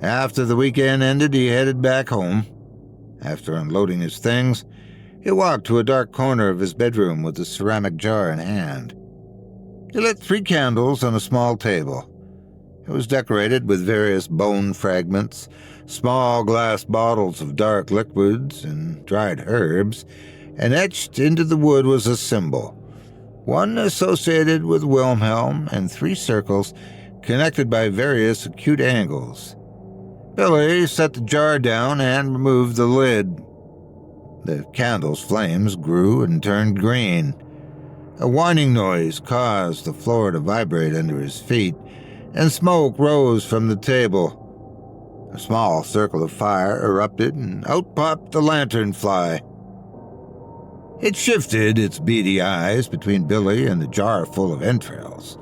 After the weekend ended, he headed back home. After unloading his things, he walked to a dark corner of his bedroom with the ceramic jar in hand. He lit 3 candles on a small table. It was decorated with various bone fragments, small glass bottles of dark liquids and dried herbs, and etched into the wood was a symbol, one associated with Wilhelm and 3 circles connected by various acute angles. Billy set the jar down and removed the lid. The candle's flames grew and turned green. A whining noise caused the floor to vibrate under his feet, and smoke rose from the table. A small circle of fire erupted, and out popped the Lanternfly. It shifted its beady eyes between Billy and the jar full of entrails.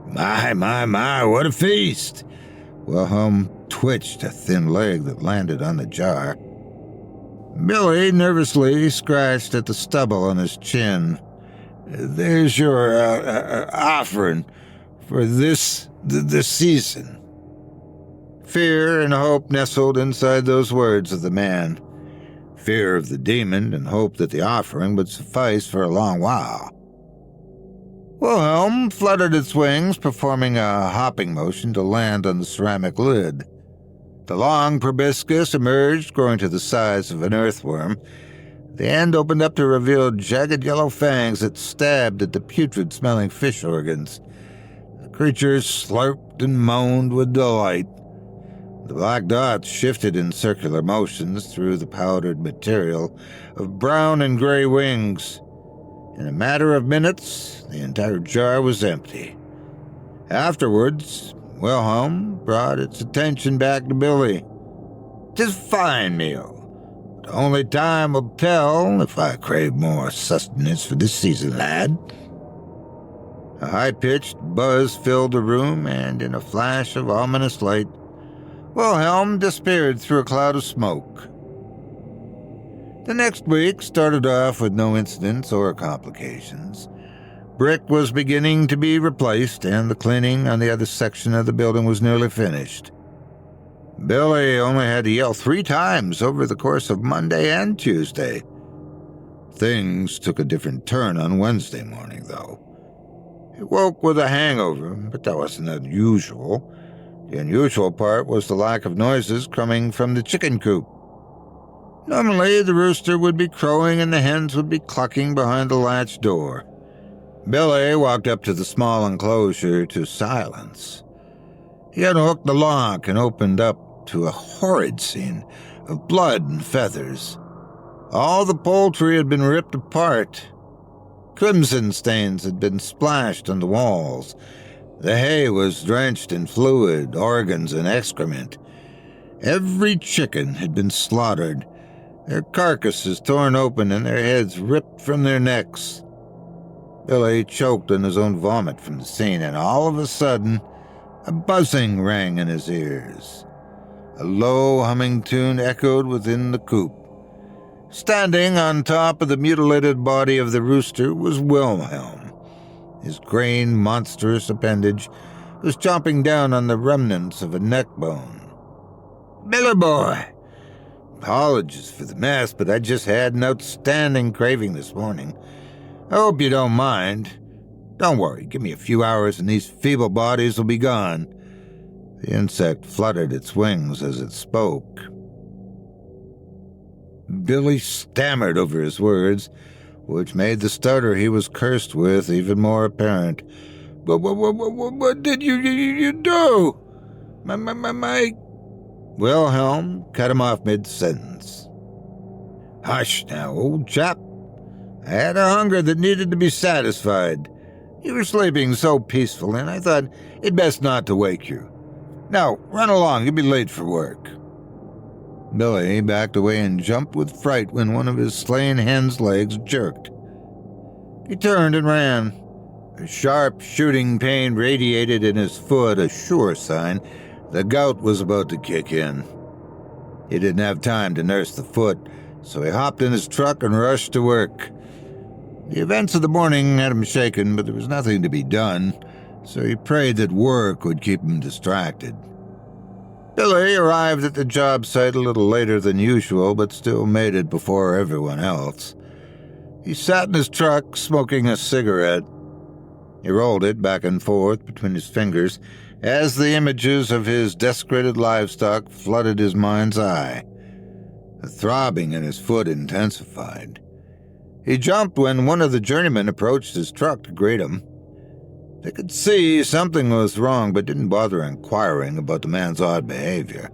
My, what a feast! Wilhelm twitched a thin leg that landed on the jar. Billy nervously scratched at the stubble on his chin. "There's your offering for this season." Fear and hope nestled inside those words of the man. Fear of the demon and hope that the offering would suffice for a long while. Wilhelm fluttered its wings, performing a hopping motion to land on the ceramic lid. The long proboscis emerged, growing to the size of an earthworm. The end opened up to reveal jagged yellow fangs that stabbed at the putrid-smelling fish organs. The creature slurped and moaned with delight. The black dots shifted in circular motions through the powdered material of brown and gray wings. In a matter of minutes, the entire jar was empty. Afterwards, Wilhelm brought its attention back to Billy. "'Tis a fine meal. But only time will tell if I crave more sustenance for this season, lad." A high-pitched buzz filled the room, and in a flash of ominous light, Wilhelm disappeared through a cloud of smoke. The next week started off with no incidents or complications. Brick was beginning to be replaced, and the cleaning on the other section of the building was nearly finished. Billy only had to yell 3 times over the course of Monday and Tuesday. Things took a different turn on Wednesday morning, though. He woke with a hangover, but that wasn't unusual. The unusual part was the lack of noises coming from the chicken coop. Normally, the rooster would be crowing and the hens would be clucking behind the latch door. Billy walked up to the small enclosure to silence. He unhooked the lock and opened up to a horrid scene of blood and feathers. All the poultry had been ripped apart. Crimson stains had been splashed on the walls. The hay was drenched in fluid, organs, and excrement. Every chicken had been slaughtered, their carcasses torn open and their heads ripped from their necks. Billy choked on his own vomit from the scene, and all of a sudden, a buzzing rang in his ears. A low humming tune echoed within the coop. Standing on top of the mutilated body of the rooster was Wilhelm. His green, monstrous appendage was chomping down on the remnants of a neck bone. "Billy boy, apologies for the mess, but I just had an outstanding craving this morning. I hope you don't mind. Don't worry, give me a few hours and these feeble bodies will be gone." The insect fluttered its wings as it spoke. Billy stammered over his words, which made the stutter he was cursed with even more apparent. "But what did you do? My... Wilhelm cut him off mid-sentence. "Hush now, old chap. I had a hunger that needed to be satisfied. You were sleeping so peacefully, and I thought it best not to wake you. Now, run along, you'll be late for work." Billy backed away and jumped with fright when one of his slain hen's legs jerked. He turned and ran. A sharp shooting pain radiated in his foot, a sure sign the gout was about to kick in. He didn't have time to nurse the foot, so he hopped in his truck and rushed to work. The events of the morning had him shaken, but there was nothing to be done, so he prayed that work would keep him distracted. Billy arrived at the job site a little later than usual, but still made it before everyone else. He sat in his truck, smoking a cigarette. He rolled it back and forth between his fingers as the images of his desecrated livestock flooded his mind's eye. The throbbing in his foot intensified. He jumped when one of the journeymen approached his truck to greet him. They could see something was wrong, but didn't bother inquiring about the man's odd behavior.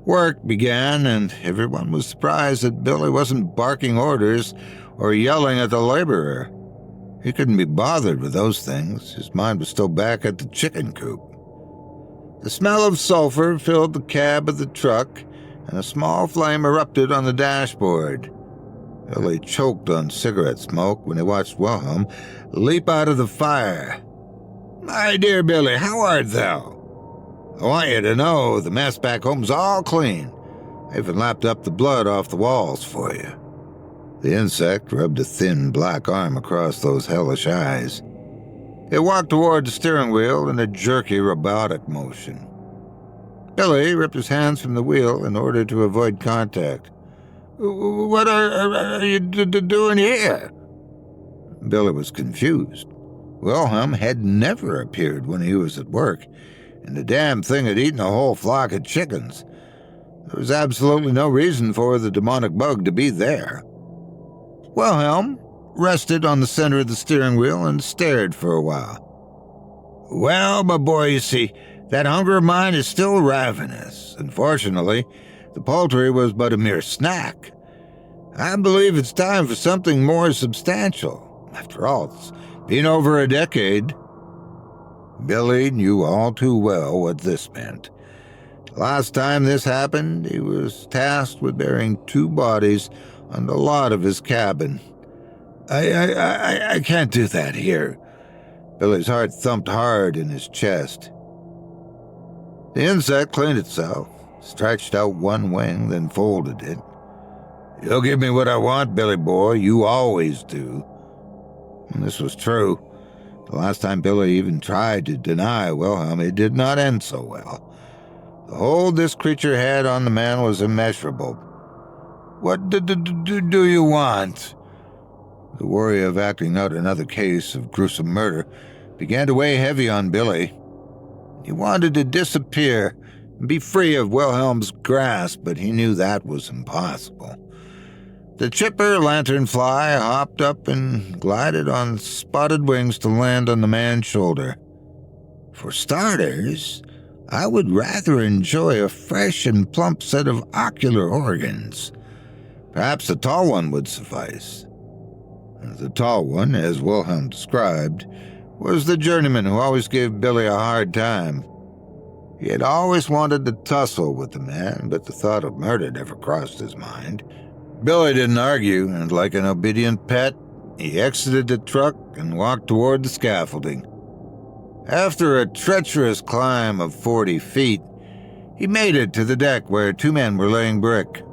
Work began, and everyone was surprised that Billy wasn't barking orders or yelling at the laborer. He couldn't be bothered with those things. His mind was still back at the chicken coop. The smell of sulfur filled the cab of the truck, and a small flame erupted on the dashboard. Billy choked on cigarette smoke when he watched Wilhelm leap out of the fire. "My dear Billy, how art thou? I want you to know the mess back home's all clean. I even lapped up the blood off the walls for you." The insect rubbed a thin black arm across those hellish eyes. It walked toward the steering wheel in a jerky robotic motion. Billy ripped his hands from the wheel in order to avoid contact. "What are you doing here?" Billy was confused. Wilhelm had never appeared when he was at work, and the damn thing had eaten a whole flock of chickens. There was absolutely no reason for the demonic bug to be there. Wilhelm rested on the center of the steering wheel and stared for a while. "Well, my boy, you see, that hunger of mine is still ravenous. Unfortunately, the poultry was but a mere snack. I believe it's time for something more substantial. After all, it's been over a decade." Billy knew all too well what this meant. The last time this happened, he was tasked with burying 2 bodies on the lot of his cabin. I can't do that here." Billy's heart thumped hard in his chest. The insect cleaned itself, stretched out one wing, then folded it. "You'll give me what I want, Billy boy. You always do." And this was true. The last time Billy even tried to deny Wilhelm, it did not end so well. The hold this creature had on the man was immeasurable. "What do you want?" The worry of acting out another case of gruesome murder began to weigh heavy on Billy. He wanted to disappear and be free of Wilhelm's grasp, but he knew that was impossible. The chipper Lanternfly hopped up and glided on spotted wings to land on the man's shoulder. "For starters, I would rather enjoy a fresh and plump set of ocular organs. Perhaps a tall one would suffice." The tall one, as Wilhelm described, was the journeyman who always gave Billy a hard time. He had always wanted to tussle with the man, but the thought of murder never crossed his mind. Billy didn't argue, and like an obedient pet, he exited the truck and walked toward the scaffolding. After a treacherous climb of 40 feet, he made it to the deck where two men were laying brick.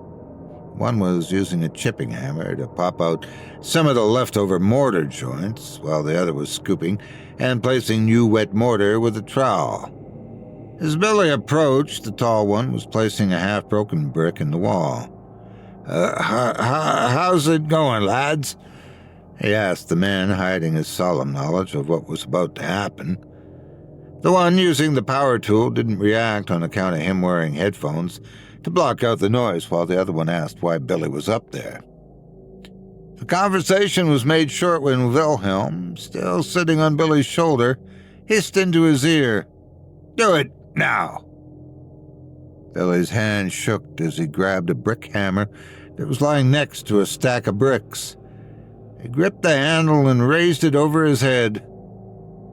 One was using a chipping hammer to pop out some of the leftover mortar joints, while the other was scooping and placing new wet mortar with a trowel. As Billy approached, the tall one was placing a half-broken brick in the wall. How's it going, lads?" he asked the man, hiding his solemn knowledge of what was about to happen. The one using the power tool didn't react on account of him wearing headphones to block out the noise, while the other one asked why Billy was up there. The conversation was made short when Wilhelm, still sitting on Billy's shoulder, hissed into his ear, "Do it, now!" Billy's hand shook as he grabbed a brick hammer that was lying next to a stack of bricks. He gripped the handle and raised it over his head.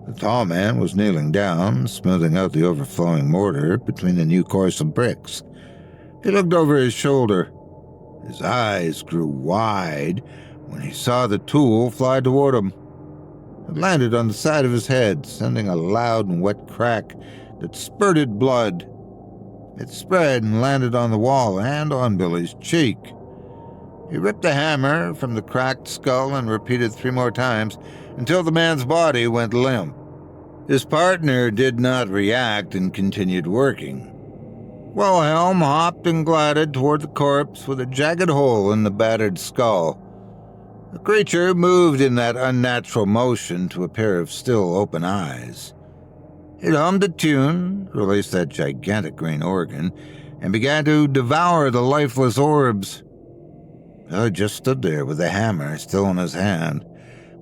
The tall man was kneeling down, smoothing out the overflowing mortar between the new course of bricks. He looked over his shoulder. His eyes grew wide when he saw the tool fly toward him. It landed on the side of his head, sending a loud and wet crack that spurted blood. It spread and landed on the wall and on Billy's cheek. He ripped the hammer from the cracked skull and repeated 3 more times until the man's body went limp. His partner did not react and continued working. Wilhelm hopped and glided toward the corpse with a jagged hole in the battered skull. The creature moved in that unnatural motion to a pair of still open eyes. It hummed a tune, released that gigantic green organ, and began to devour the lifeless orbs. Billy just stood there with the hammer still in his hand.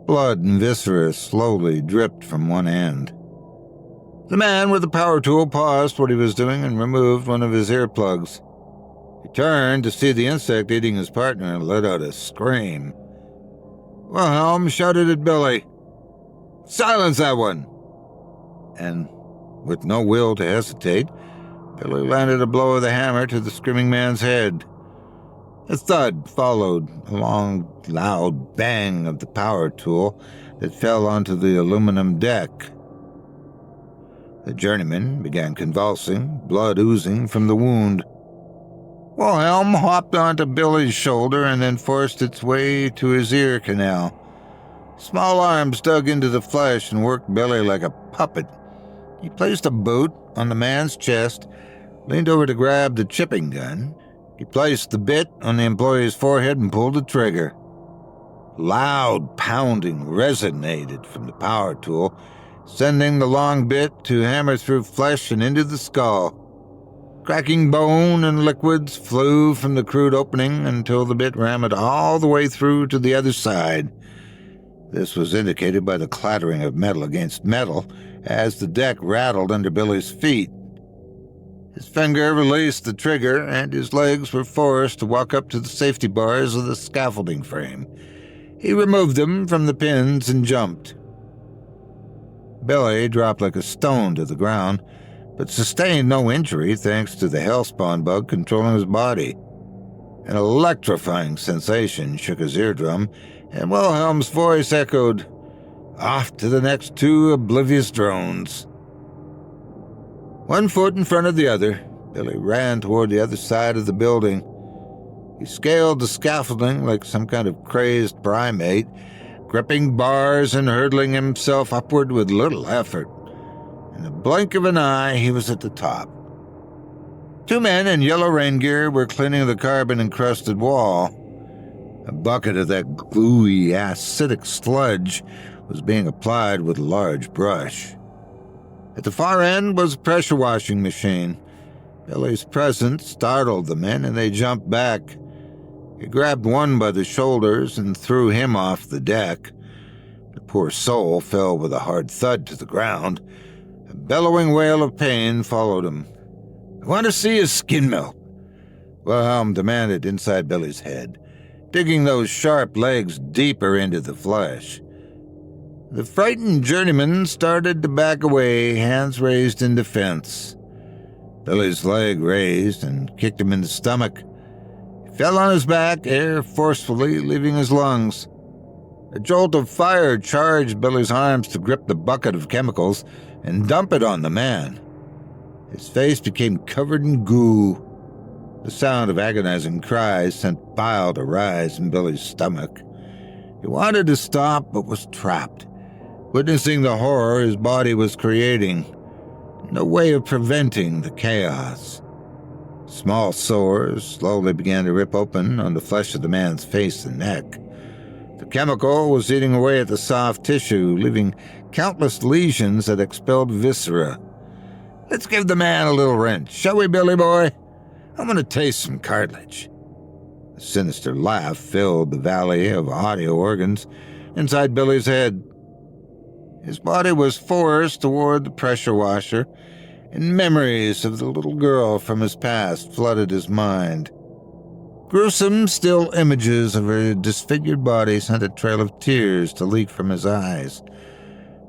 Blood and viscera slowly dripped from one end. The man with the power tool paused what he was doing and removed one of his earplugs. He turned to see the insect eating his partner and let out a scream. Wilhelm shouted at Billy, "Silence that one!" And, with no will to hesitate, Billy landed a blow of the hammer to the screaming man's head. A thud followed, a long, loud bang of the power tool that fell onto the aluminum deck. The journeyman began convulsing, blood oozing from the wound. Wilhelm hopped onto Billy's shoulder and then forced its way to his ear canal. Small arms dug into the flesh and worked Billy like a puppet. He placed a boot on the man's chest, leaned over to grab the chipping gun. He placed the bit on the employee's forehead and pulled the trigger. Loud pounding resonated from the power tool, sending the long bit to hammer through flesh and into the skull. Cracking bone and liquids flew from the crude opening until the bit rammed all the way through to the other side. This was indicated by the clattering of metal against metal as the deck rattled under Billy's feet. His finger released the trigger, and his legs were forced to walk up to the safety bars of the scaffolding frame. He removed them from the pins and jumped. Billy dropped like a stone to the ground, but sustained no injury thanks to the hellspawn bug controlling his body. An electrifying sensation shook his eardrum, and Wilhelm's voice echoed, "Off to the next 2 oblivious drones." One foot in front of the other, Billy ran toward the other side of the building. He scaled the scaffolding like some kind of crazed primate, gripping bars and hurtling himself upward with little effort. In the blink of an eye, he was at the top. 2 men in yellow rain gear were cleaning the carbon-encrusted wall. A bucket of that gluey, acidic sludge was being applied with a large brush. At the far end was a pressure washing machine. Billy's presence startled the men, and they jumped back. He grabbed one by the shoulders and threw him off the deck. The poor soul fell with a hard thud to the ground. A bellowing wail of pain followed him. "I want to see his skin melt," Wilhelm demanded inside Billy's head, digging those sharp legs deeper into the flesh. The frightened journeyman started to back away, hands raised in defense. Billy's leg raised and kicked him in the stomach. He fell on his back, air forcefully leaving his lungs. A jolt of fire charged Billy's arms to grip the bucket of chemicals and dump it on the man. His face became covered in goo. The sound of agonizing cries sent bile to rise in Billy's stomach. He wanted to stop, but was trapped, witnessing the horror his body was creating. No way of preventing the chaos. Small sores slowly began to rip open on the flesh of the man's face and neck. The chemical was eating away at the soft tissue, leaving countless lesions that expelled viscera. Let's give the man a little wrench, shall we, Billy boy? I'm going to taste some cartilage. A sinister laugh filled the valley of audio organs inside Billy's head. His body was forced toward the pressure washer, and memories of the little girl from his past flooded his mind. Gruesome still images of her disfigured body sent a trail of tears to leak from his eyes.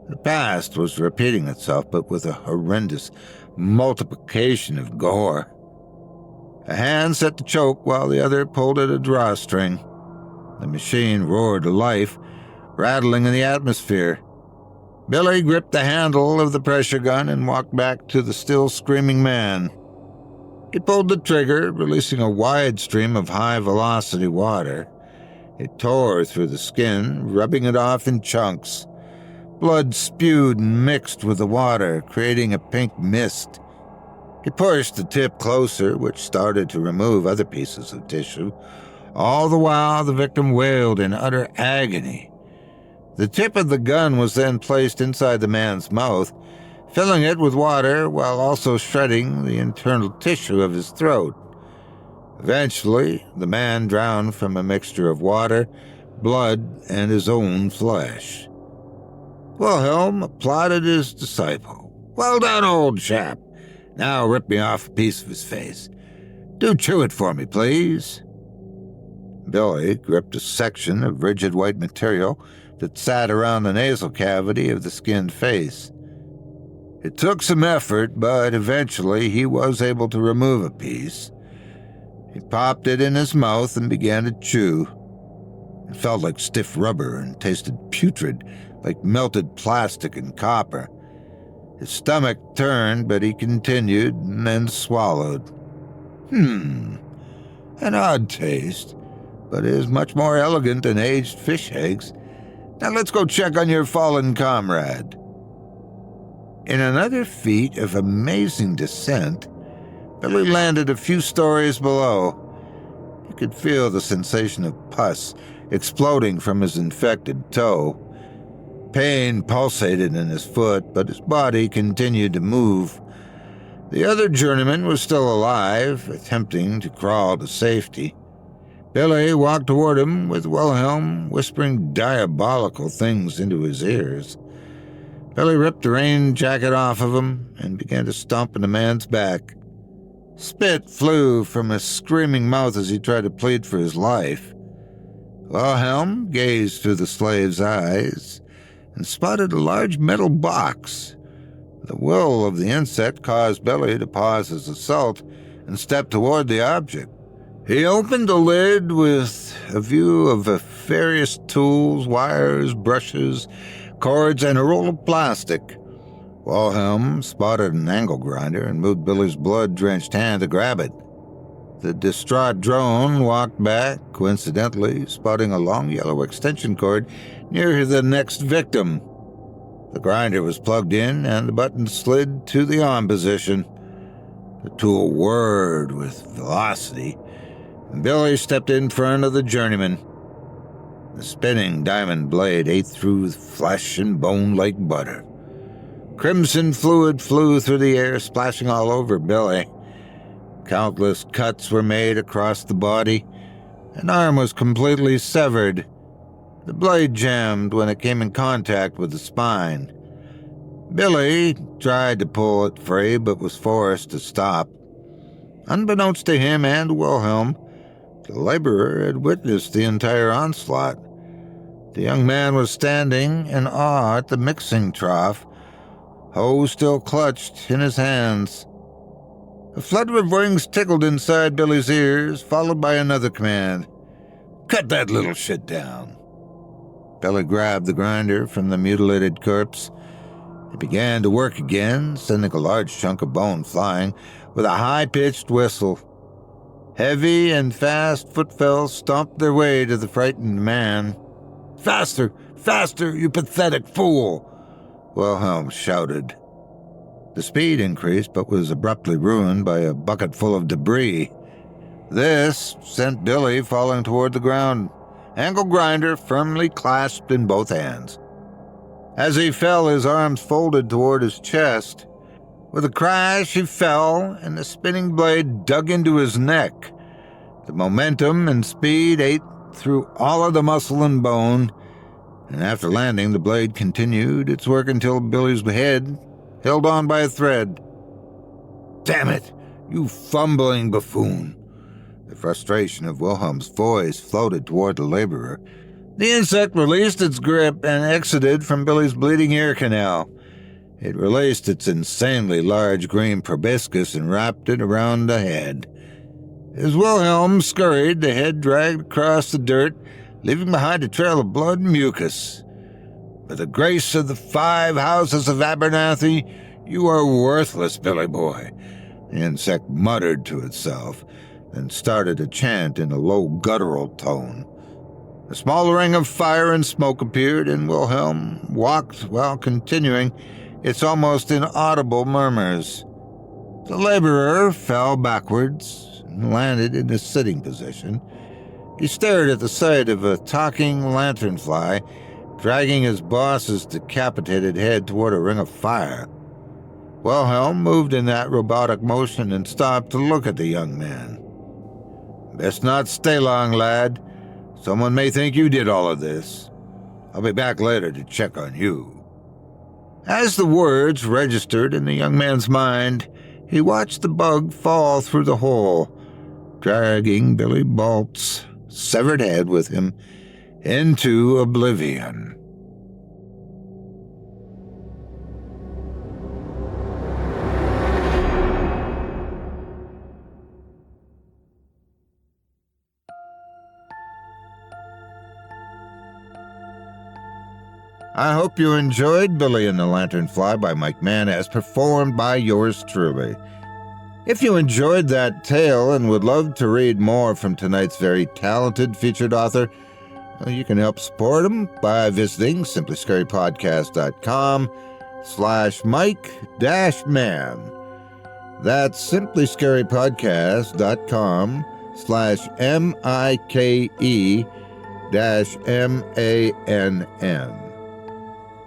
The past was repeating itself, but with a horrendous multiplication of gore. A hand set to choke while the other pulled at a drawstring. The machine roared to life, rattling in the atmosphere. Billy gripped the handle of the pressure gun and walked back to the still screaming man. He pulled the trigger, releasing a wide stream of high-velocity water. It tore through the skin, rubbing it off in chunks. Blood spewed and mixed with the water, creating a pink mist. He pushed the tip closer, which started to remove other pieces of tissue. All the while, the victim wailed in utter agony. The tip of the gun was then placed inside the man's mouth, filling it with water while also shredding the internal tissue of his throat. Eventually, the man drowned from a mixture of water, blood, and his own flesh. Wilhelm applauded his disciple. Well done, old chap. Now rip me off a piece of his face. Do chew it for me, please. Billy gripped a section of rigid white material that sat around the nasal cavity of the skinned face. It took some effort, but eventually he was able to remove a piece. He popped it in his mouth and began to chew. It felt like stiff rubber and tasted putrid, like melted plastic and copper. His stomach turned, but he continued and then swallowed. An odd taste, but it is much more elegant than aged fish eggs. Now let's go check on your fallen comrade. In another feat of amazing descent, Billy landed a few stories below. He could feel the sensation of pus exploding from his infected toe. Pain pulsated in his foot, but his body continued to move. The other journeyman was still alive, attempting to crawl to safety. Billy walked toward him with Wilhelm whispering diabolical things into his ears. Billy ripped the rain jacket off of him and began to stomp in the man's back. Spit flew from his screaming mouth as he tried to plead for his life. Wilhelm gazed through the slave's eyes and spotted a large metal box. The will of the insect caused Billy to pause his assault and step toward the object. He opened the lid with a view of various tools, wires, brushes, cords, and a roll of plastic. Wilhelm spotted an angle grinder and moved Billy's blood-drenched hand to grab it. The distraught drone walked back, coincidentally spotting a long yellow extension cord near the next victim. The grinder was plugged in and the button slid to the on position. The tool whirred with velocity, and Billy stepped in front of the journeyman. The spinning diamond blade ate through flesh and bone like butter. Crimson fluid flew through the air, splashing all over Billy. Countless cuts were made across the body. An arm was completely severed. The blade jammed when it came in contact with the spine. Billy tried to pull it free, but was forced to stop. Unbeknownst to him and Wilhelm, the laborer had witnessed the entire onslaught. The young man was standing in awe at the mixing trough, hoe still clutched in his hands. A flutter of wings tickled inside Billy's ears, followed by another command. "Cut that little shit down." Billy grabbed the grinder from the mutilated corpse. It began to work again, sending a large chunk of bone flying with a high-pitched whistle. Heavy and fast footfalls stomped their way to the frightened man. "Faster! Faster, you pathetic fool!" Wilhelm shouted. The speed increased, but was abruptly ruined by a bucket full of debris. This sent Billy falling toward the ground, angle grinder firmly clasped in both hands. As he fell, his arms folded toward his chest. With a crash, he fell, and the spinning blade dug into his neck. The momentum and speed ate through all of the muscle and bone, and after landing, the blade continued its work until Billy's head held on by a thread. "Damn it, you fumbling buffoon!" The frustration of Wilhelm's voice floated toward the laborer. The insect released its grip and exited from Billy's bleeding ear canal. It released its insanely large green proboscis and wrapped it around the head. As Wilhelm scurried, the head dragged across the dirt, leaving behind a trail of blood and mucus. "By the grace of the 5 houses of Abernathy, you are worthless, Billy boy," the insect muttered to itself, then started to chant in a low guttural tone. A small ring of fire and smoke appeared, and Wilhelm walked while continuing its almost inaudible murmurs. The laborer fell backwards and landed in a sitting position. He stared at the sight of a talking lanternfly, dragging his boss's decapitated head toward a ring of fire. Wilhelm moved in that robotic motion and stopped to look at the young man. "Best not stay long, lad. Someone may think you did all of this. I'll be back later to check on you." As the words registered in the young man's mind, he watched the bug fall through the hole, dragging Billy Balt's severed head with him into oblivion. I hope you enjoyed Billy and the Lanternfly by Mike Mann as performed by yours truly. If you enjoyed that tale and would love to read more from tonight's very talented featured author, you can help support him by visiting simplyscarypodcast.com/Mike-Mann. That's simplyscarypodcast.com/MIKE-MANN.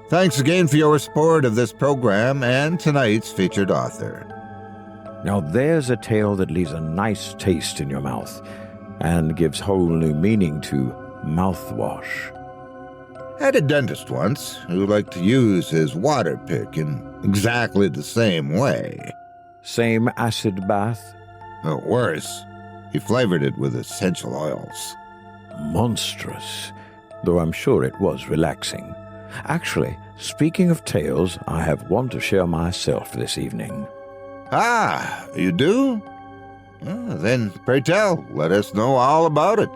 Thanks again for your support of this program and tonight's featured author. Now there's a tale that leaves a nice taste in your mouth and gives whole new meaning to mouthwash. I had a dentist once who liked to use his water pick in exactly the same way. Same acid bath? Or worse, he flavored it with essential oils. Monstrous, though I'm sure it was relaxing. Actually, speaking of tales, I have one to share myself this evening. Ah, you do? Then, pray tell, let us know all about it.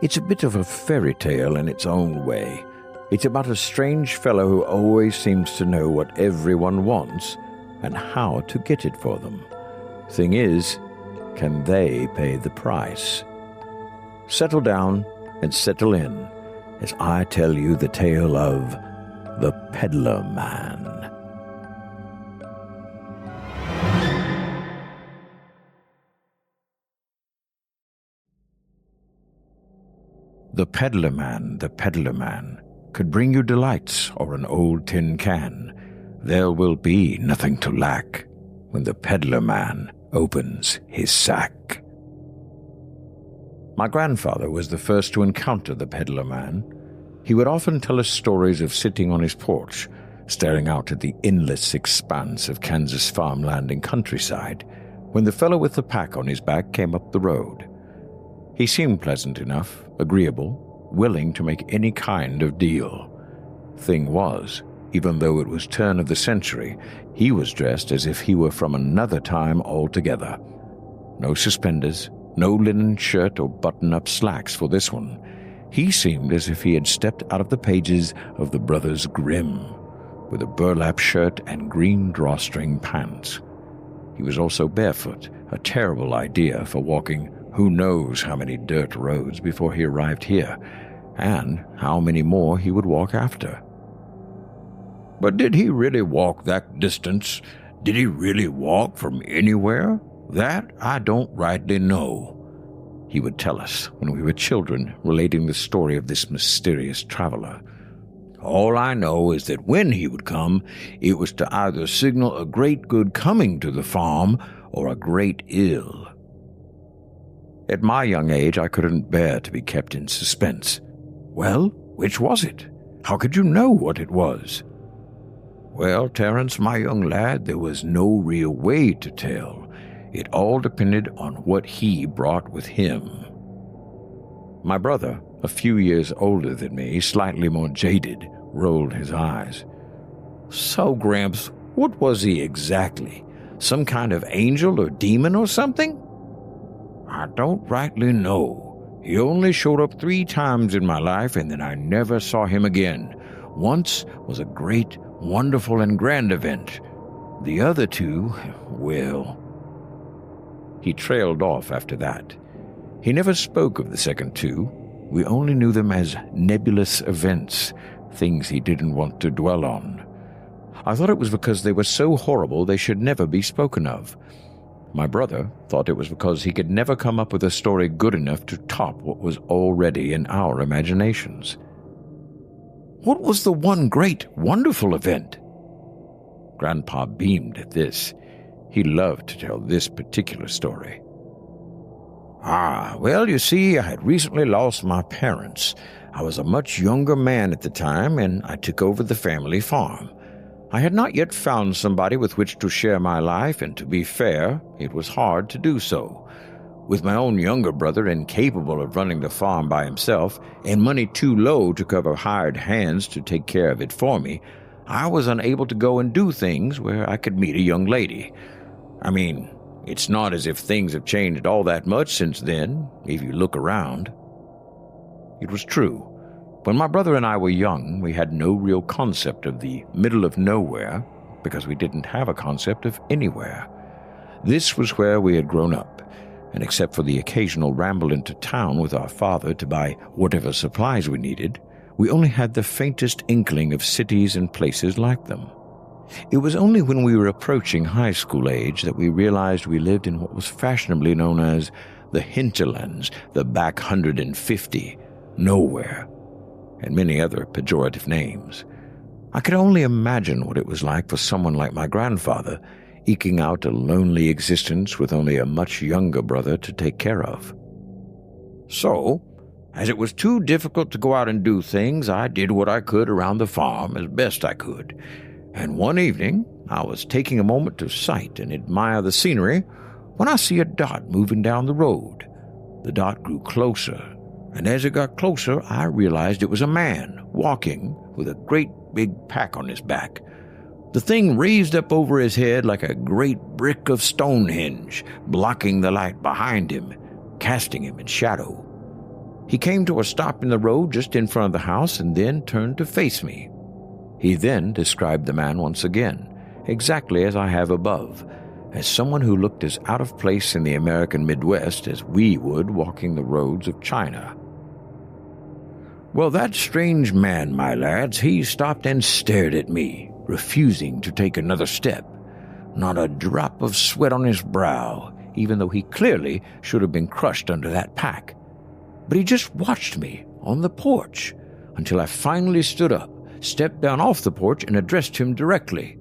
It's a bit of a fairy tale in its own way. It's about a strange fellow who always seems to know what everyone wants and how to get it for them. Thing is, can they pay the price? Settle down and settle in as I tell you the tale of the Peddler Man. The Peddler Man, could bring you delights or an old tin can. There will be nothing to lack when the Peddler Man opens his sack. My grandfather was the first to encounter the Peddler Man. He would often tell us stories of sitting on his porch, staring out at the endless expanse of Kansas farmland and countryside, when the fellow with the pack on his back came up the road. He seemed pleasant enough, agreeable, willing to make any kind of deal. Thing was, even though it was turn of the century, he was dressed as if he were from another time altogether. No suspenders, no linen shirt or button-up slacks for this one. He seemed as if he had stepped out of the pages of the Brothers Grimm, with a burlap shirt and green drawstring pants. He was also barefoot, a terrible idea for walking who knows how many dirt roads before he arrived here, and how many more he would walk after. But did he really walk that distance? Did he really walk from anywhere? That I don't rightly know. He would tell us when we were children, relating the story of this mysterious traveler. All I know is that when he would come, it was to either signal a great good coming to the farm or a great ill. At my young age, I couldn't bear to be kept in suspense. Well, which was it? How could you know what it was? Well, Terence, my young lad, there was no real way to tell. It all depended on what he brought with him. My brother, a few years older than me, slightly more jaded, rolled his eyes. So, Gramps, what was he exactly? Some kind of angel or demon or something? I don't rightly know. He only showed up 3 times in my life, and then I never saw him again. Once was a great, wonderful, and grand event. The other 2, well... He trailed off after that. He never spoke of the second 2. We only knew them as nebulous events, things he didn't want to dwell on. I thought it was because they were so horrible they should never be spoken of. My brother thought it was because he could never come up with a story good enough to top what was already in our imaginations. What was the one great, wonderful event? Grandpa beamed at this. He loved to tell this particular story. Well, you see, I had recently lost my parents. I was a much younger man at the time, and I took over the family farm. I had not yet found somebody with which to share my life, and to be fair, it was hard to do so. With my own younger brother incapable of running the farm by himself, and money too low to cover hired hands to take care of it for me, I was unable to go and do things where I could meet a young lady. I mean, it's not as if things have changed all that much since then, if you look around. It was true. When my brother and I were young, we had no real concept of the middle of nowhere, because we didn't have a concept of anywhere. This was where we had grown up, and except for the occasional ramble into town with our father to buy whatever supplies we needed, we only had the faintest inkling of cities and places like them. It was only when we were approaching high school age that we realized we lived in what was fashionably known as the hinterlands, the back 150, nowhere, and many other pejorative names. I could only imagine what it was like for someone like my grandfather, eking out a lonely existence with only a much younger brother to take care of. So, as it was too difficult to go out and do things, I did what I could around the farm as best I could. And one evening, I was taking a moment to sight and admire the scenery when I see a dot moving down the road. The dot grew closer, and as it got closer, I realized it was a man walking with a great big pack on his back. The thing raised up over his head like a great brick of Stonehenge, blocking the light behind him, casting him in shadow. He came to a stop in the road just in front of the house and then turned to face me. He then described the man once again, exactly as I have above, as someone who looked as out of place in the American Midwest as we would walking the roads of China. Well, that strange man, my lads, he stopped and stared at me, refusing to take another step. Not a drop of sweat on his brow, even though he clearly should have been crushed under that pack. But he just watched me on the porch until I finally stood up, stepped down off the porch, and addressed him directly.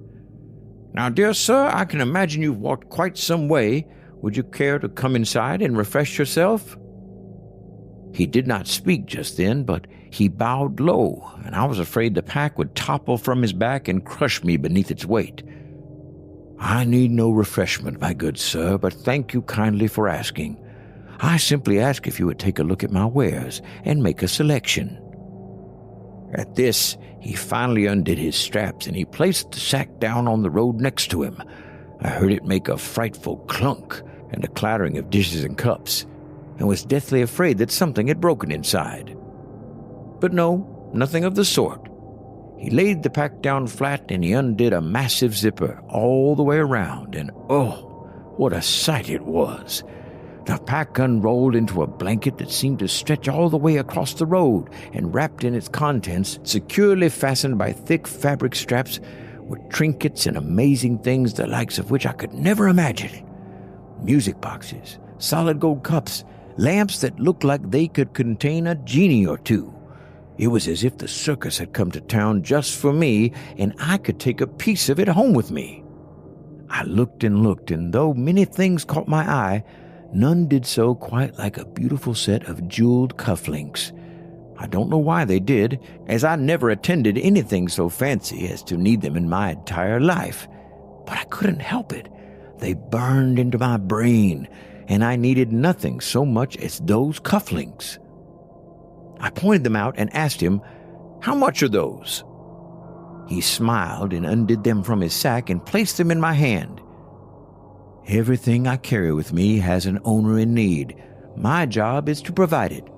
Now, dear sir, I can imagine you've walked quite some way. Would you care to come inside and refresh yourself? He did not speak just then, but he bowed low, and I was afraid the pack would topple from his back and crush me beneath its weight. I need no refreshment, my good sir, but thank you kindly for asking. I simply ask if you would take a look at my wares and make a selection." At this, he finally undid his straps and he placed the sack down on the road next to him. I heard it make a frightful clunk and a clattering of dishes and cups, and was deathly afraid that something had broken inside. But no, nothing of the sort. He laid the pack down flat and he undid a massive zipper all the way around, and oh, what a sight it was! The pack unrolled into a blanket that seemed to stretch all the way across the road, and wrapped in its contents, securely fastened by thick fabric straps, were trinkets and amazing things the likes of which I could never imagine. Music boxes, solid gold cups, lamps that looked like they could contain a genie or two. It was as if the circus had come to town just for me, and I could take a piece of it home with me. I looked, and though many things caught my eye, none did so quite like a beautiful set of jeweled cufflinks. I don't know why they did, as I never attended anything so fancy as to need them in my entire life. But I couldn't help it. They burned into my brain, and I needed nothing so much as those cufflinks. I pointed them out and asked him, "How much are those?" He smiled and undid them from his sack and placed them in my hand. "Everything I carry with me has an owner in need. My job is to provide it.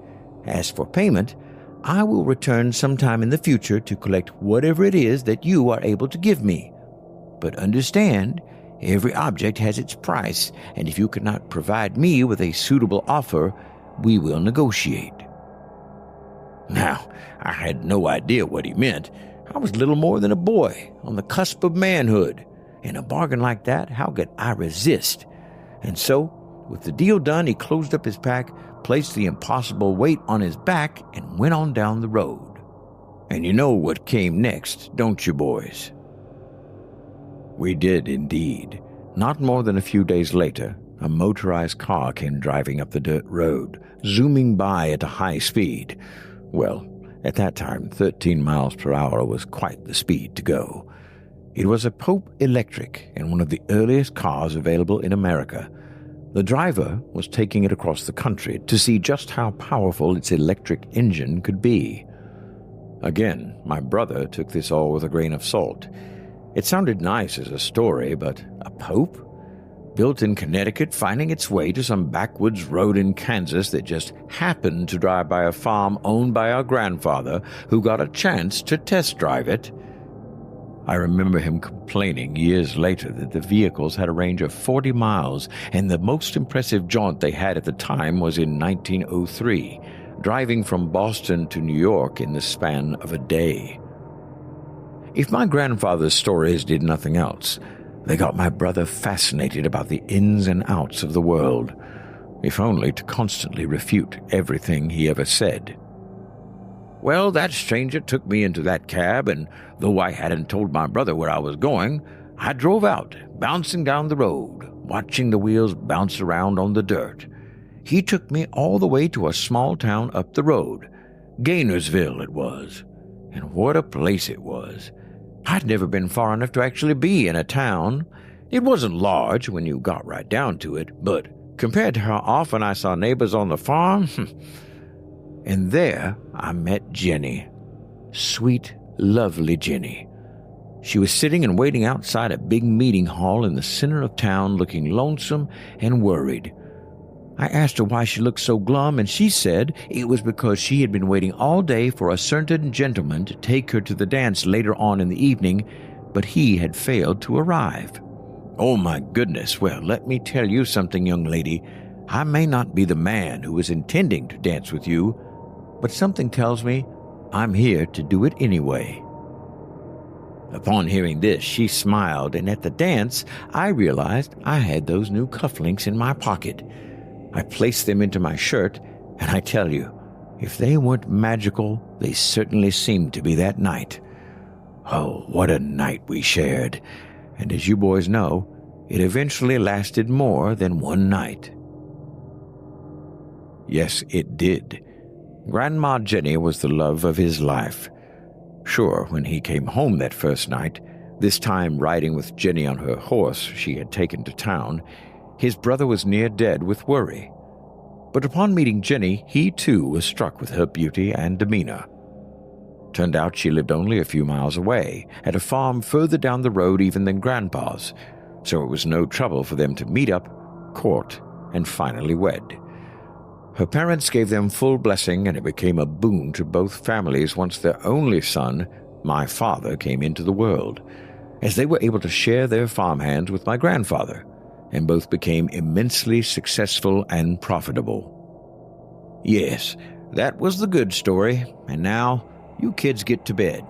As for payment, I will return sometime in the future to collect whatever it is that you are able to give me. But understand, every object has its price, and if you cannot provide me with a suitable offer, we will negotiate." Now, I had no idea what he meant. I was little more than a boy, on the cusp of manhood. In a bargain like that, how could I resist? And so, with the deal done, he closed up his pack, placed the impossible weight on his back, and went on down the road. And you know what came next, don't you, boys? We did indeed. Not more than a few days later, a motorized car came driving up the dirt road, zooming by at a high speed. Well, at that time, 13 miles per hour was quite the speed to go. It was a Pope Electric and one of the earliest cars available in America. The driver was taking it across the country to see just how powerful its electric engine could be. Again, my brother took this all with a grain of salt. It sounded nice as a story, but a pope? Built in Connecticut, finding its way to some backwoods road in Kansas that just happened to drive by a farm owned by our grandfather, who got a chance to test drive it. I remember him complaining years later that the vehicles had a range of 40 miles, and the most impressive jaunt they had at the time was in 1903, driving from Boston to New York in the span of a day. If my grandfather's stories did nothing else, they got my brother fascinated about the ins and outs of the world, if only to constantly refute everything he ever said. Well, that stranger took me into that cab, and though I hadn't told my brother where I was going, I drove out, bouncing down the road, watching the wheels bounce around on the dirt. He took me all the way to a small town up the road. Gainersville it was. And what a place it was. I'd never been far enough to actually be in a town. It wasn't large when you got right down to it, but compared to how often I saw neighbors on the farm, and there I met Jenny. Sweet, lovely Jenny. She was sitting and waiting outside a big meeting hall in the center of town, looking lonesome and worried. I asked her why she looked so glum, and she said it was because she had been waiting all day for a certain gentleman to take her to the dance later on in the evening, but he had failed to arrive. Oh my goodness, well, let me tell you something, young lady. I may not be the man who was intending to dance with you, but something tells me I'm here to do it anyway. Upon hearing this, she smiled, and at the dance, I realized I had those new cufflinks in my pocket. I placed them into my shirt, and I tell you, if they weren't magical, they certainly seemed to be that night. Oh, what a night we shared, and as you boys know, it eventually lasted more than one night. Yes, it did. Grandma Jenny was the love of his life. Sure, when he came home that first night, this time riding with Jenny on her horse she had taken to town, his brother was near dead with worry. But upon meeting Jenny, he too was struck with her beauty and demeanor. Turned out she lived only a few miles away, at a farm further down the road even than Grandpa's, so it was no trouble for them to meet up, court, and finally wed. Her parents gave them full blessing, and it became a boon to both families once their only son, my father, came into the world, as they were able to share their farmhands with my grandfather, and both became immensely successful and profitable. Yes, that was the good story, and now you kids get to bed.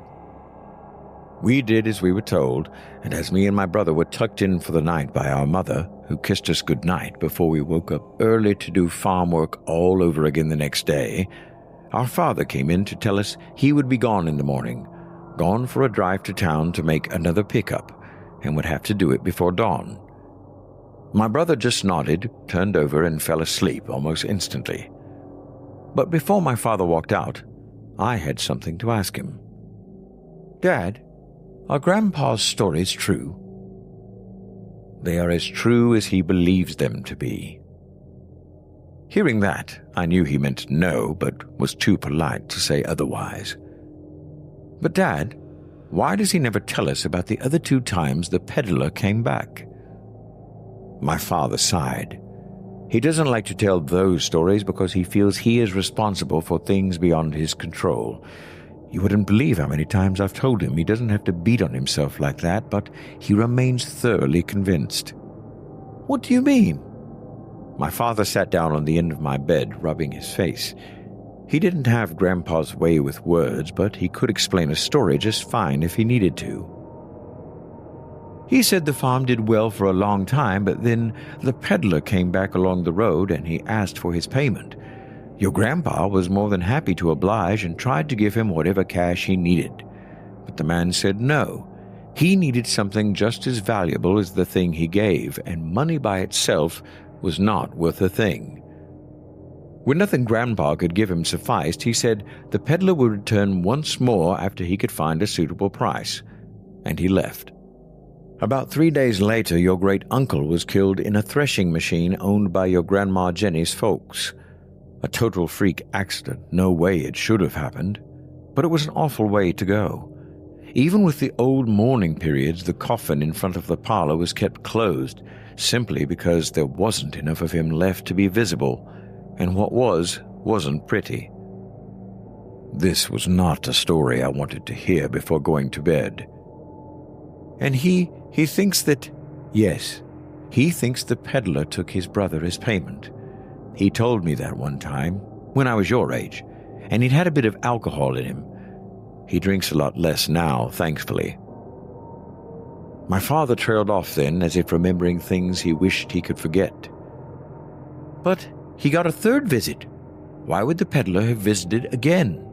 We did as we were told, and as me and my brother were tucked in for the night by our mother, who kissed us good night before we woke up early to do farm work all over again the next day, our father came in to tell us he would be gone in the morning, gone for a drive to town to make another pickup, and would have to do it before dawn. My brother just nodded, turned over, and fell asleep almost instantly. But before my father walked out, I had something to ask him. Dad, are Grandpa's stories true? They are as true as he believes them to be. Hearing that, I knew he meant no, but was too polite to say otherwise. But Dad, why does he never tell us about the other 2 times the peddler came back? My father sighed. He doesn't like to tell those stories because he feels he is responsible for things beyond his control. You wouldn't believe how many times I've told him he doesn't have to beat on himself like that, but he remains thoroughly convinced. What do you mean? My father sat down on the end of my bed, rubbing his face. He didn't have Grandpa's way with words, but he could explain a story just fine if he needed to. He said the farm did well for a long time, but then the peddler came back along the road and he asked for his payment. Your grandpa was more than happy to oblige and tried to give him whatever cash he needed. But the man said no. He needed something just as valuable as the thing he gave, and money by itself was not worth a thing. When nothing Grandpa could give him sufficed, he said the peddler would return once more after he could find a suitable price, and he left. About 3 days later, your great-uncle was killed in a threshing machine owned by your Grandma Jenny's folks. A total freak accident, no way it should have happened, but it was an awful way to go. Even with the old mourning periods, the coffin in front of the parlor was kept closed, simply because there wasn't enough of him left to be visible, and what wasn't pretty. This was not a story I wanted to hear before going to bed. And he thinks that, yes, he thinks the peddler took his brother as payment. He told me that one time, when I was your age, and he'd had a bit of alcohol in him. He drinks a lot less now, thankfully. My father trailed off then, as if remembering things he wished he could forget. But he got a third visit. Why would the peddler have visited again?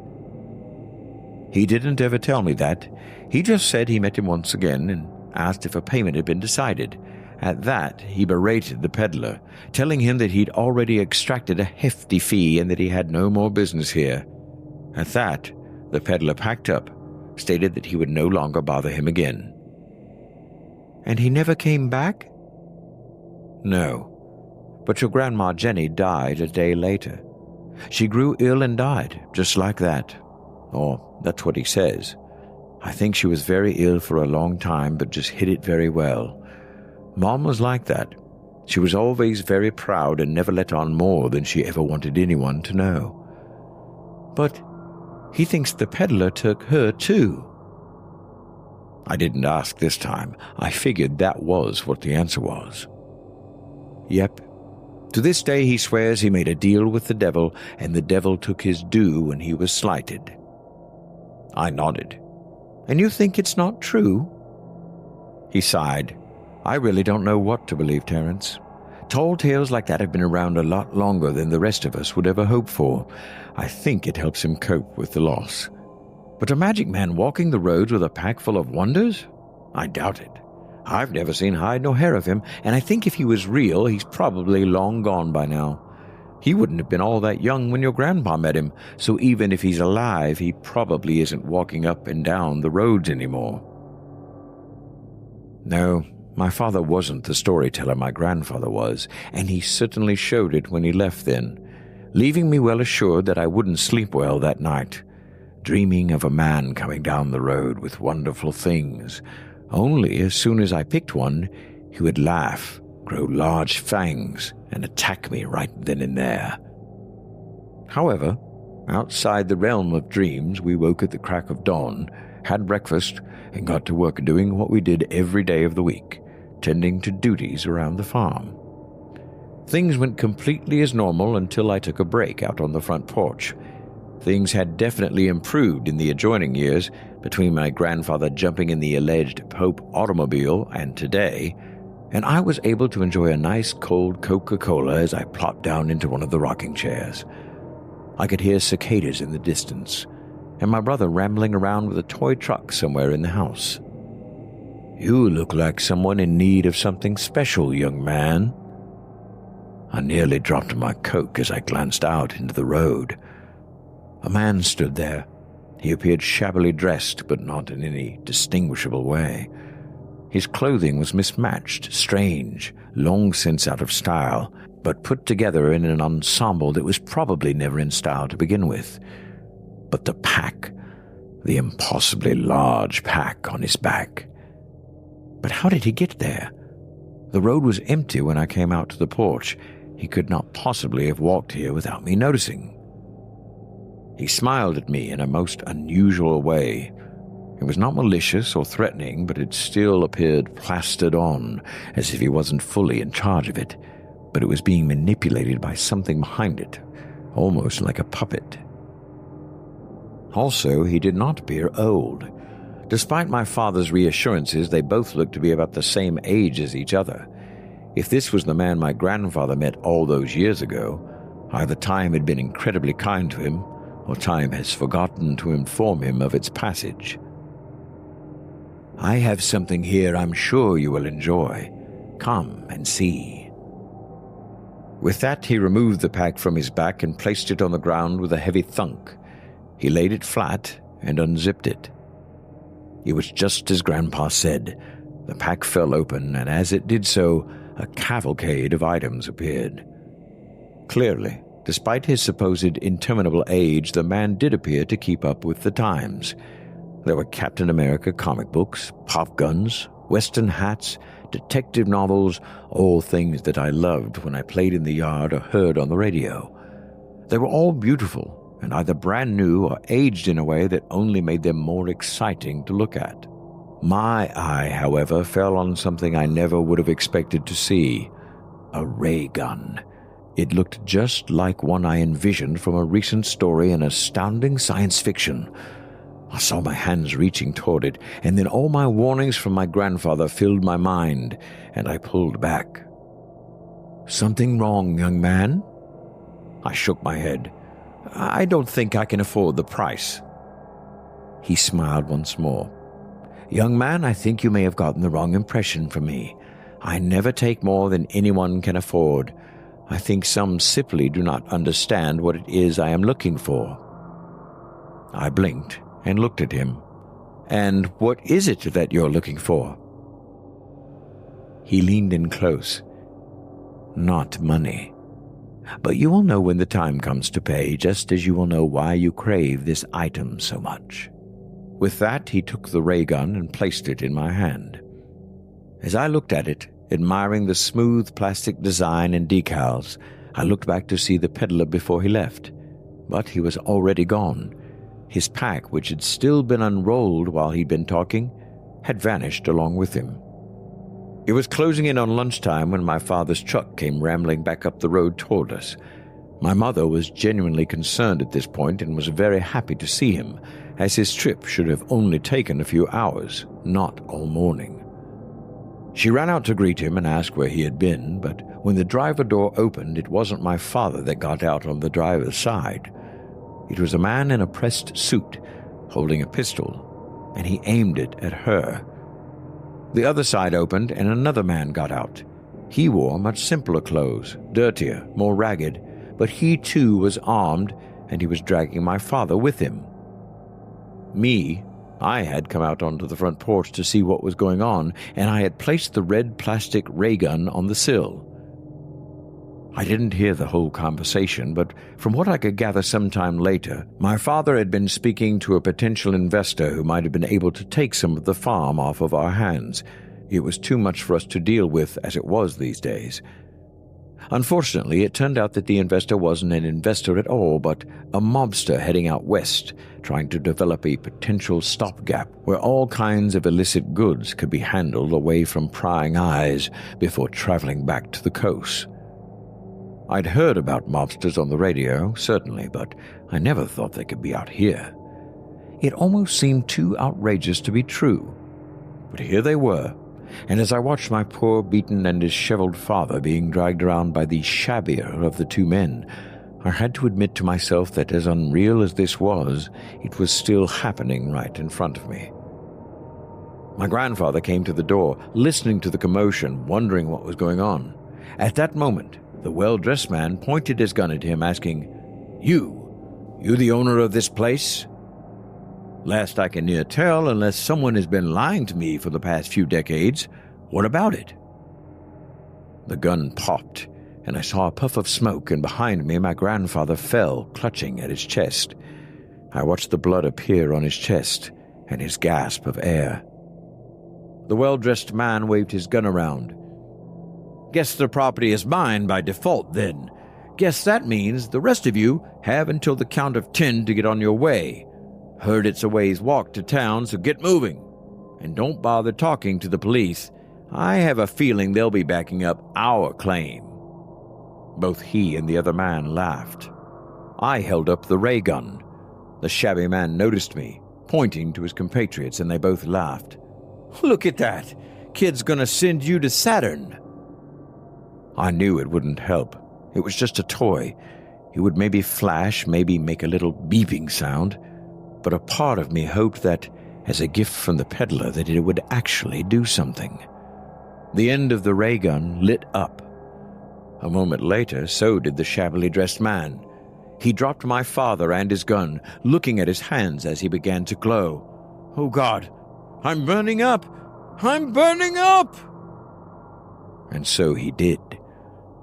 He didn't ever tell me that. He just said he met him once again and asked if a payment had been decided. At that, he berated the peddler, telling him that he'd already extracted a hefty fee and that he had no more business here. At that, the peddler packed up, stated that he would no longer bother him again. And he never came back? No, but your Grandma Jenny died a day later. She grew ill and died, just like that. Or that's what he says. I think she was very ill for a long time, but just hid it very well. Mom was like that. She was always very proud and never let on more than she ever wanted anyone to know. But he thinks the peddler took her too. I didn't ask this time. I figured that was what the answer was. Yep. To this day he swears he made a deal with the devil, and the devil took his due when he was slighted. I nodded. And you think it's not true? He sighed. I really don't know what to believe, Terence. Tall tales like that have been around a lot longer than the rest of us would ever hope for. I think it helps him cope with the loss. But a magic man walking the roads with a pack full of wonders? I doubt it. I've never seen hide nor hair of him, and I think if he was real, he's probably long gone by now. He wouldn't have been all that young when your grandpa met him, so even if he's alive, he probably isn't walking up and down the roads anymore. No, my father wasn't the storyteller my grandfather was, and he certainly showed it when he left then. leaving me well assured that I wouldn't sleep well that night, dreaming of a man coming down the road with wonderful things, only as soon as I picked one, he would laugh, grow large fangs, and attack me right then and there. However, outside the realm of dreams, we woke at the crack of dawn, had breakfast, and got to work doing what we did every day of the week, tending to duties around the farm. Things went completely as normal until I took a break out on the front porch. Things had definitely improved in the adjoining years, between my grandfather jumping in the alleged Pope automobile and today, and I was able to enjoy a nice cold Coca-Cola as I plopped down into one of the rocking chairs. I could hear cicadas in the distance, and my brother rambling around with a toy truck somewhere in the house. "You look like someone in need of something special, young man." I nearly dropped my Coke as I glanced out into the road. A man stood there. He appeared shabbily dressed, but not in any distinguishable way. His clothing was mismatched, strange, long since out of style, but put together in an ensemble that was probably never in style to begin with. But the pack, the impossibly large pack on his back. But how did he get there? The road was empty when I came out to the porch. He could not possibly have walked here without me noticing. He smiled at me in a most unusual way. It was not malicious or threatening, but it still appeared plastered on, as if he wasn't fully in charge of it, but it was being manipulated by something behind it, almost like a puppet. Also, he did not appear old. Despite my father's reassurances, they both looked to be about the same age as each other. If this was the man my grandfather met all those years ago, either time had been incredibly kind to him, or time has forgotten to inform him of its passage. "I have something here I'm sure you will enjoy. Come and see." With that, he removed the pack from his back and placed it on the ground with a heavy thunk. He laid it flat and unzipped it. It was just as Grandpa said. The pack fell open, and as it did so, a cavalcade of items appeared. Clearly, despite his supposed interminable age, the man did appear to keep up with the times. There were Captain America comic books, pop guns, western hats, detective novels, all things that I loved when I played in the yard or heard on the radio. They were all beautiful, and either brand new or aged in a way that only made them more exciting to look at. My eye, however, fell on something I never would have expected to see: a ray gun. It looked just like one I envisioned from a recent story in astounding science fiction. I saw my hands reaching toward it, and then all my warnings from my grandfather filled my mind, and I pulled back. "Something wrong, young man?" I shook my head. "I don't think I can afford the price." He smiled once more. "Young man, I think you may have gotten the wrong impression from me. I never take more than anyone can afford. I think some simply do not understand what it is I am looking for." I blinked and looked at him. "And what is it that you're looking for?" He leaned in close. "Not money. But you will know when the time comes to pay, just as you will know why you crave this item so much." With that, he took the ray gun and placed it in my hand. As I looked at it, admiring the smooth plastic design and decals, I looked back to see the peddler before he left, but he was already gone. His pack, which had still been unrolled while he'd been talking, had vanished along with him. It was closing in on lunchtime when my father's truck came rambling back up the road toward us. My mother was genuinely concerned at this point and was very happy to see him, as his trip should have only taken a few hours, not all morning. She ran out to greet him and ask where he had been, but when the driver door opened, it wasn't my father that got out on the driver's side. It was a man in a pressed suit, holding a pistol, and he aimed it at her. The other side opened, and another man got out. He wore much simpler clothes, dirtier, more ragged, but he too was armed, and he was dragging my father with him. Me, I had come out onto the front porch to see what was going on, and I had placed the red plastic ray gun on the sill. I didn't hear the whole conversation, but from what I could gather sometime later, my father had been speaking to a potential investor who might have been able to take some of the farm off of our hands. It was too much for us to deal with as it was these days. Unfortunately, it turned out that the investor wasn't an investor at all, but a mobster heading out west, trying to develop a potential stopgap where all kinds of illicit goods could be handled away from prying eyes before traveling back to the coast. I'd heard about mobsters on the radio, certainly, but I never thought they could be out here. It almost seemed too outrageous to be true. But here they were, and as I watched my poor beaten and disheveled father being dragged around by the shabbier of the two men, I had to admit to myself that as unreal as this was, it was still happening right in front of me. My grandfather came to the door, listening to the commotion, wondering what was going on. At that moment, the well-dressed man pointed his gun at him, asking, You the owner of this place?" "Last I can near tell, unless someone has been lying to me for the past few decades. What about it?" The gun popped, and I saw a puff of smoke, and behind me my grandfather fell, clutching at his chest. I watched the blood appear on his chest and his gasp of air. The well-dressed man waved his gun around. "Guess the property is mine by default, then. Guess that means the rest of you have until the count of 10 to get on your way. Heard it's a ways walk to town, so get moving. And don't bother talking to the police. I have a feeling they'll be backing up our claim." Both he and the other man laughed. I held up the ray gun. The shabby man noticed me, pointing to his compatriots, and they both laughed. "Look at that! Kid's gonna send you to Saturn." I knew it wouldn't help. It was just a toy. It would maybe flash, maybe make a little beeping sound, but a part of me hoped that, as a gift from the peddler, that it would actually do something. The end of the ray gun lit up. A moment later, so did the shabbily dressed man. He dropped my father and his gun, looking at his hands as he began to glow. "Oh God, I'm burning up! I'm burning up!" And so he did.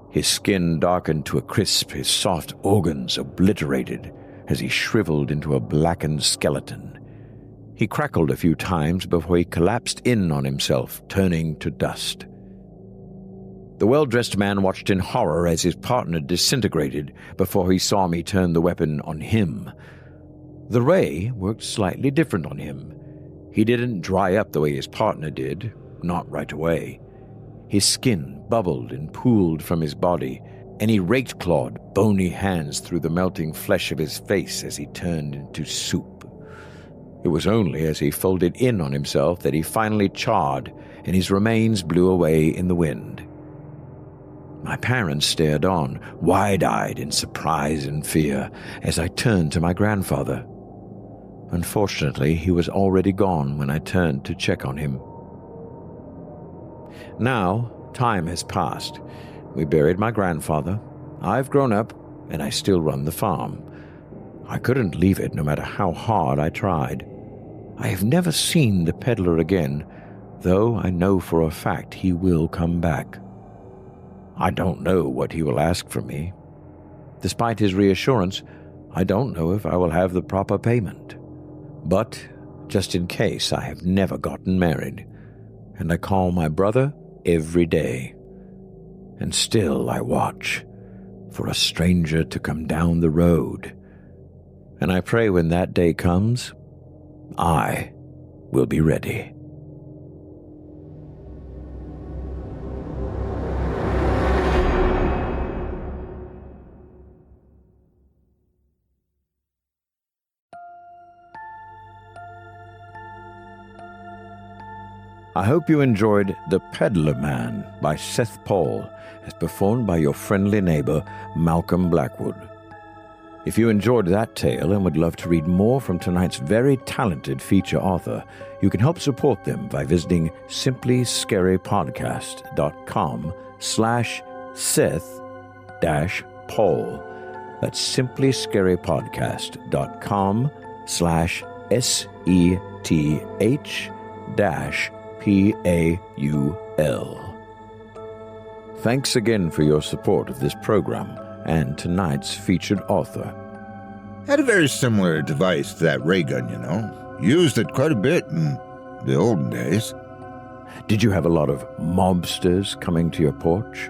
His skin darkened to a crisp, his soft organs obliterated as he shriveled into a blackened skeleton. He crackled a few times before he collapsed in on himself, turning to dust. The well-dressed man watched in horror as his partner disintegrated before he saw me turn the weapon on him. The ray worked slightly different on him. He didn't dry up the way his partner did, not right away. His skin bubbled and pooled from his body, and he raked-clawed bony hands through the melting flesh of his face as he turned into soup. It was only as he folded in on himself that he finally charred, and his remains blew away in the wind. My parents stared on, wide-eyed in surprise and fear, as I turned to my grandfather. Unfortunately, he was already gone when I turned to check on him. Now, time has passed. We buried my grandfather. I've grown up, and I still run the farm. I couldn't leave it no matter how hard I tried. I have never seen the peddler again, though I know for a fact he will come back. I don't know what he will ask from me. Despite his reassurance, I don't know if I will have the proper payment. But, just in case, I have never gotten married, and I call my brother every day. And still I watch for a stranger to come down the road. And I pray when that day comes, I will be ready. I hope you enjoyed The Peddler Man by Seth Paul, as performed by your friendly neighbor, Malcolm Blackwood. If you enjoyed that tale and would love to read more from tonight's very talented feature author, you can help support them by visiting simplyscarypodcast.com/Seth-Paul. That's simplyscarypodcast.com/SETH-PAUL. Thanks again for your support of this program and tonight's featured author. Had a very similar device to that ray gun, Used it quite a bit in the olden days. Did you have a lot of mobsters coming to your porch?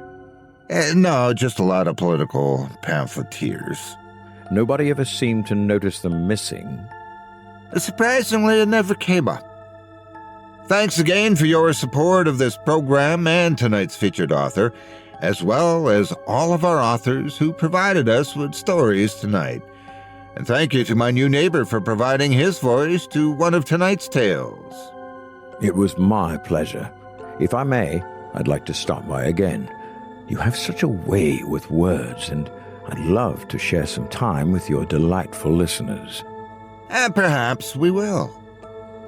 No, just a lot of political pamphleteers. Nobody ever seemed to notice them missing. Surprisingly, it never came up. Thanks again for your support of this program and tonight's featured author, as well as all of our authors who provided us with stories tonight. And thank you to my new neighbor for providing his voice to one of tonight's tales. It was my pleasure. If I may, I'd like to stop by again. You have such a way with words, and I'd love to share some time with your delightful listeners. And perhaps we will.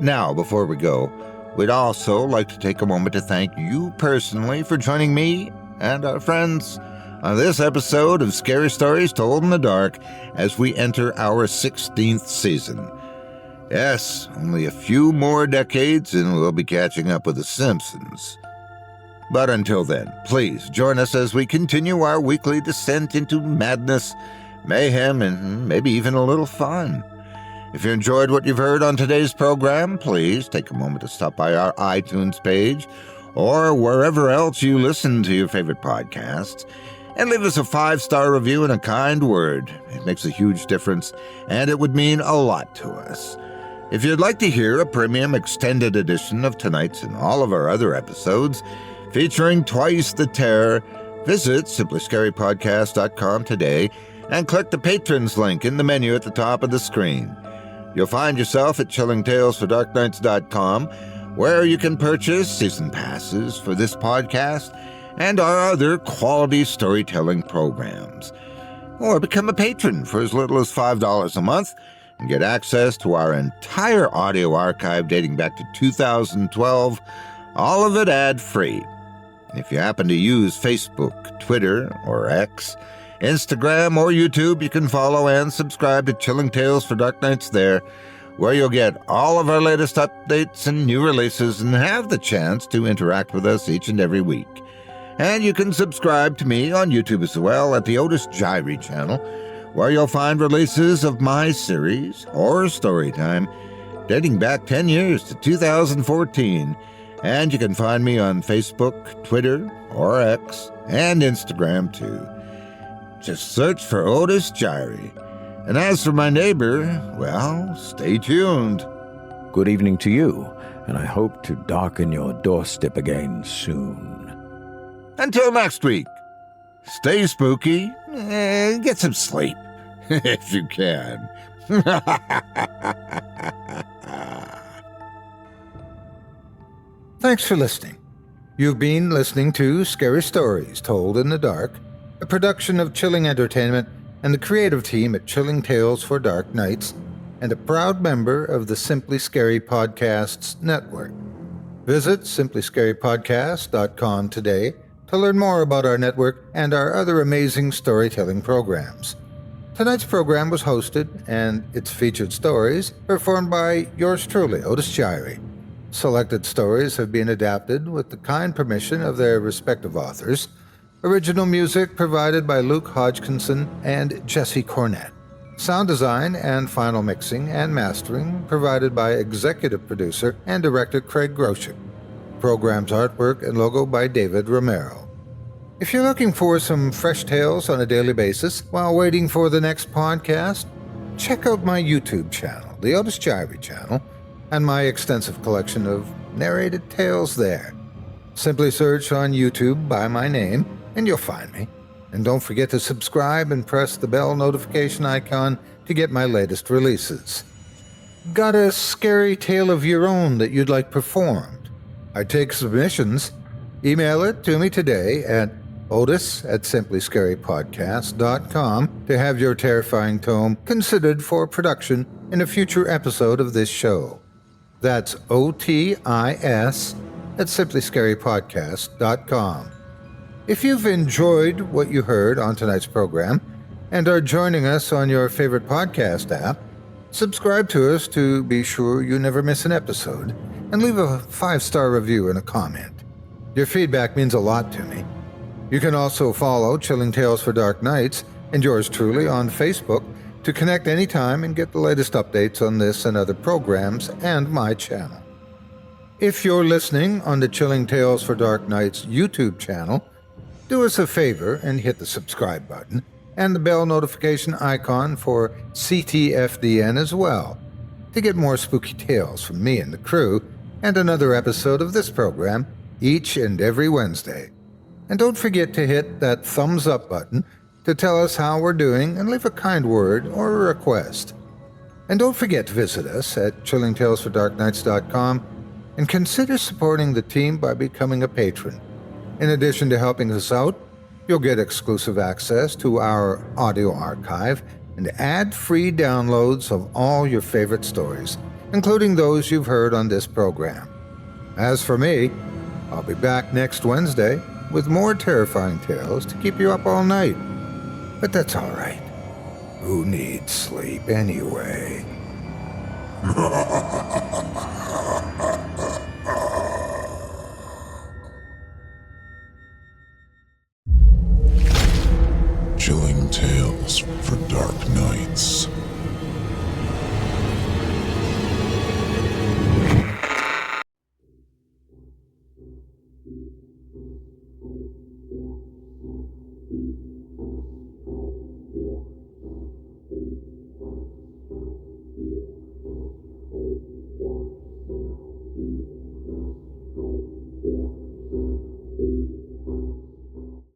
Now, before we go, we'd also like to take a moment to thank you personally for joining me and our friends on this episode of Scary Stories Told in the Dark as we enter our 16th season. Yes, only a few more decades and we'll be catching up with The Simpsons. But until then, please join us as we continue our weekly descent into madness, mayhem, and maybe even a little fun. If you enjoyed what you've heard on today's program, please take a moment to stop by our iTunes page or wherever else you listen to your favorite podcasts and leave us a 5-star review and a kind word. It makes a huge difference, and it would mean a lot to us. If you'd like to hear a premium extended edition of tonight's and all of our other episodes, featuring twice the terror, visit simplyscarypodcast.com today and click the Patrons link in the menu at the top of the screen. You'll find yourself at chillingtalesfordarknights.com, where you can purchase season passes for this podcast and our other quality storytelling programs. Or become a patron for as little as $5 a month and get access to our entire audio archive dating back to 2012, all of it ad-free. If you happen to use Facebook, Twitter, or X, Instagram, or YouTube, you can follow and subscribe to Chilling Tales for Dark Nights there, where you'll get all of our latest updates and new releases and have the chance to interact with us each and every week. And you can subscribe to me on YouTube as well at the Otis Jiry channel, where you'll find releases of my series, Horror Storytime, dating back 10 years to 2014. And you can find me on Facebook, Twitter, or X, and Instagram too. Just search for Otis Jiry. And as for my neighbor, well, stay tuned. Good evening to you, and I hope to darken your doorstep again soon. Until next week, stay spooky and get some sleep, if you can. Thanks for listening. You've been listening to Scary Stories Told in the Dark, a production of Chilling Entertainment and the creative team at Chilling Tales for Dark Nights, and a proud member of the Simply Scary Podcasts Network. Visit simplyscarypodcast.com today to learn more about our network and our other amazing storytelling programs. Tonight's program was hosted and its featured stories performed by yours truly, Otis Jiry. Selected stories have been adapted with the kind permission of their respective authors. Original music provided by Luke Hodgkinson and Jesse Cornett. Sound design and final mixing and mastering provided by executive producer and director Craig Groshek. Program's artwork and logo by David Romero. If you're looking for some fresh tales on a daily basis while waiting for the next podcast, check out my YouTube channel, the Otis Jiry channel, and my extensive collection of narrated tales there. Simply search on YouTube by my name, and you'll find me. And don't forget to subscribe and press the bell notification icon to get my latest releases. Got a scary tale of your own that you'd like performed? I take submissions. Email it to me today at otis@simplyscarypodcast.com to have your terrifying tome considered for production in a future episode of this show. That's OTIS@simplyscarypodcast.com. If you've enjoyed what you heard on tonight's program and are joining us on your favorite podcast app, subscribe to us to be sure you never miss an episode, and leave a 5-star review and a comment. Your feedback means a lot to me. You can also follow Chilling Tales for Dark Nights and yours truly on Facebook to connect anytime and get the latest updates on this and other programs and my channel. If you're listening on the Chilling Tales for Dark Nights YouTube channel, do us a favor and hit the subscribe button and the bell notification icon for ctfdn as well to get more spooky tales from me and the crew and another episode of this program each and every Wednesday. And don't forget to hit that thumbs up button to tell us how we're doing and leave a kind word or a request. And don't forget to visit us at chillingtalesfordarknights.com and consider supporting the team by becoming a patron. In addition to helping us out, you'll get exclusive access to our audio archive and ad-free downloads of all your favorite stories, including those you've heard on this program. As for me, I'll be back next Wednesday with more terrifying tales to keep you up all night. But that's all right. Who needs sleep anyway?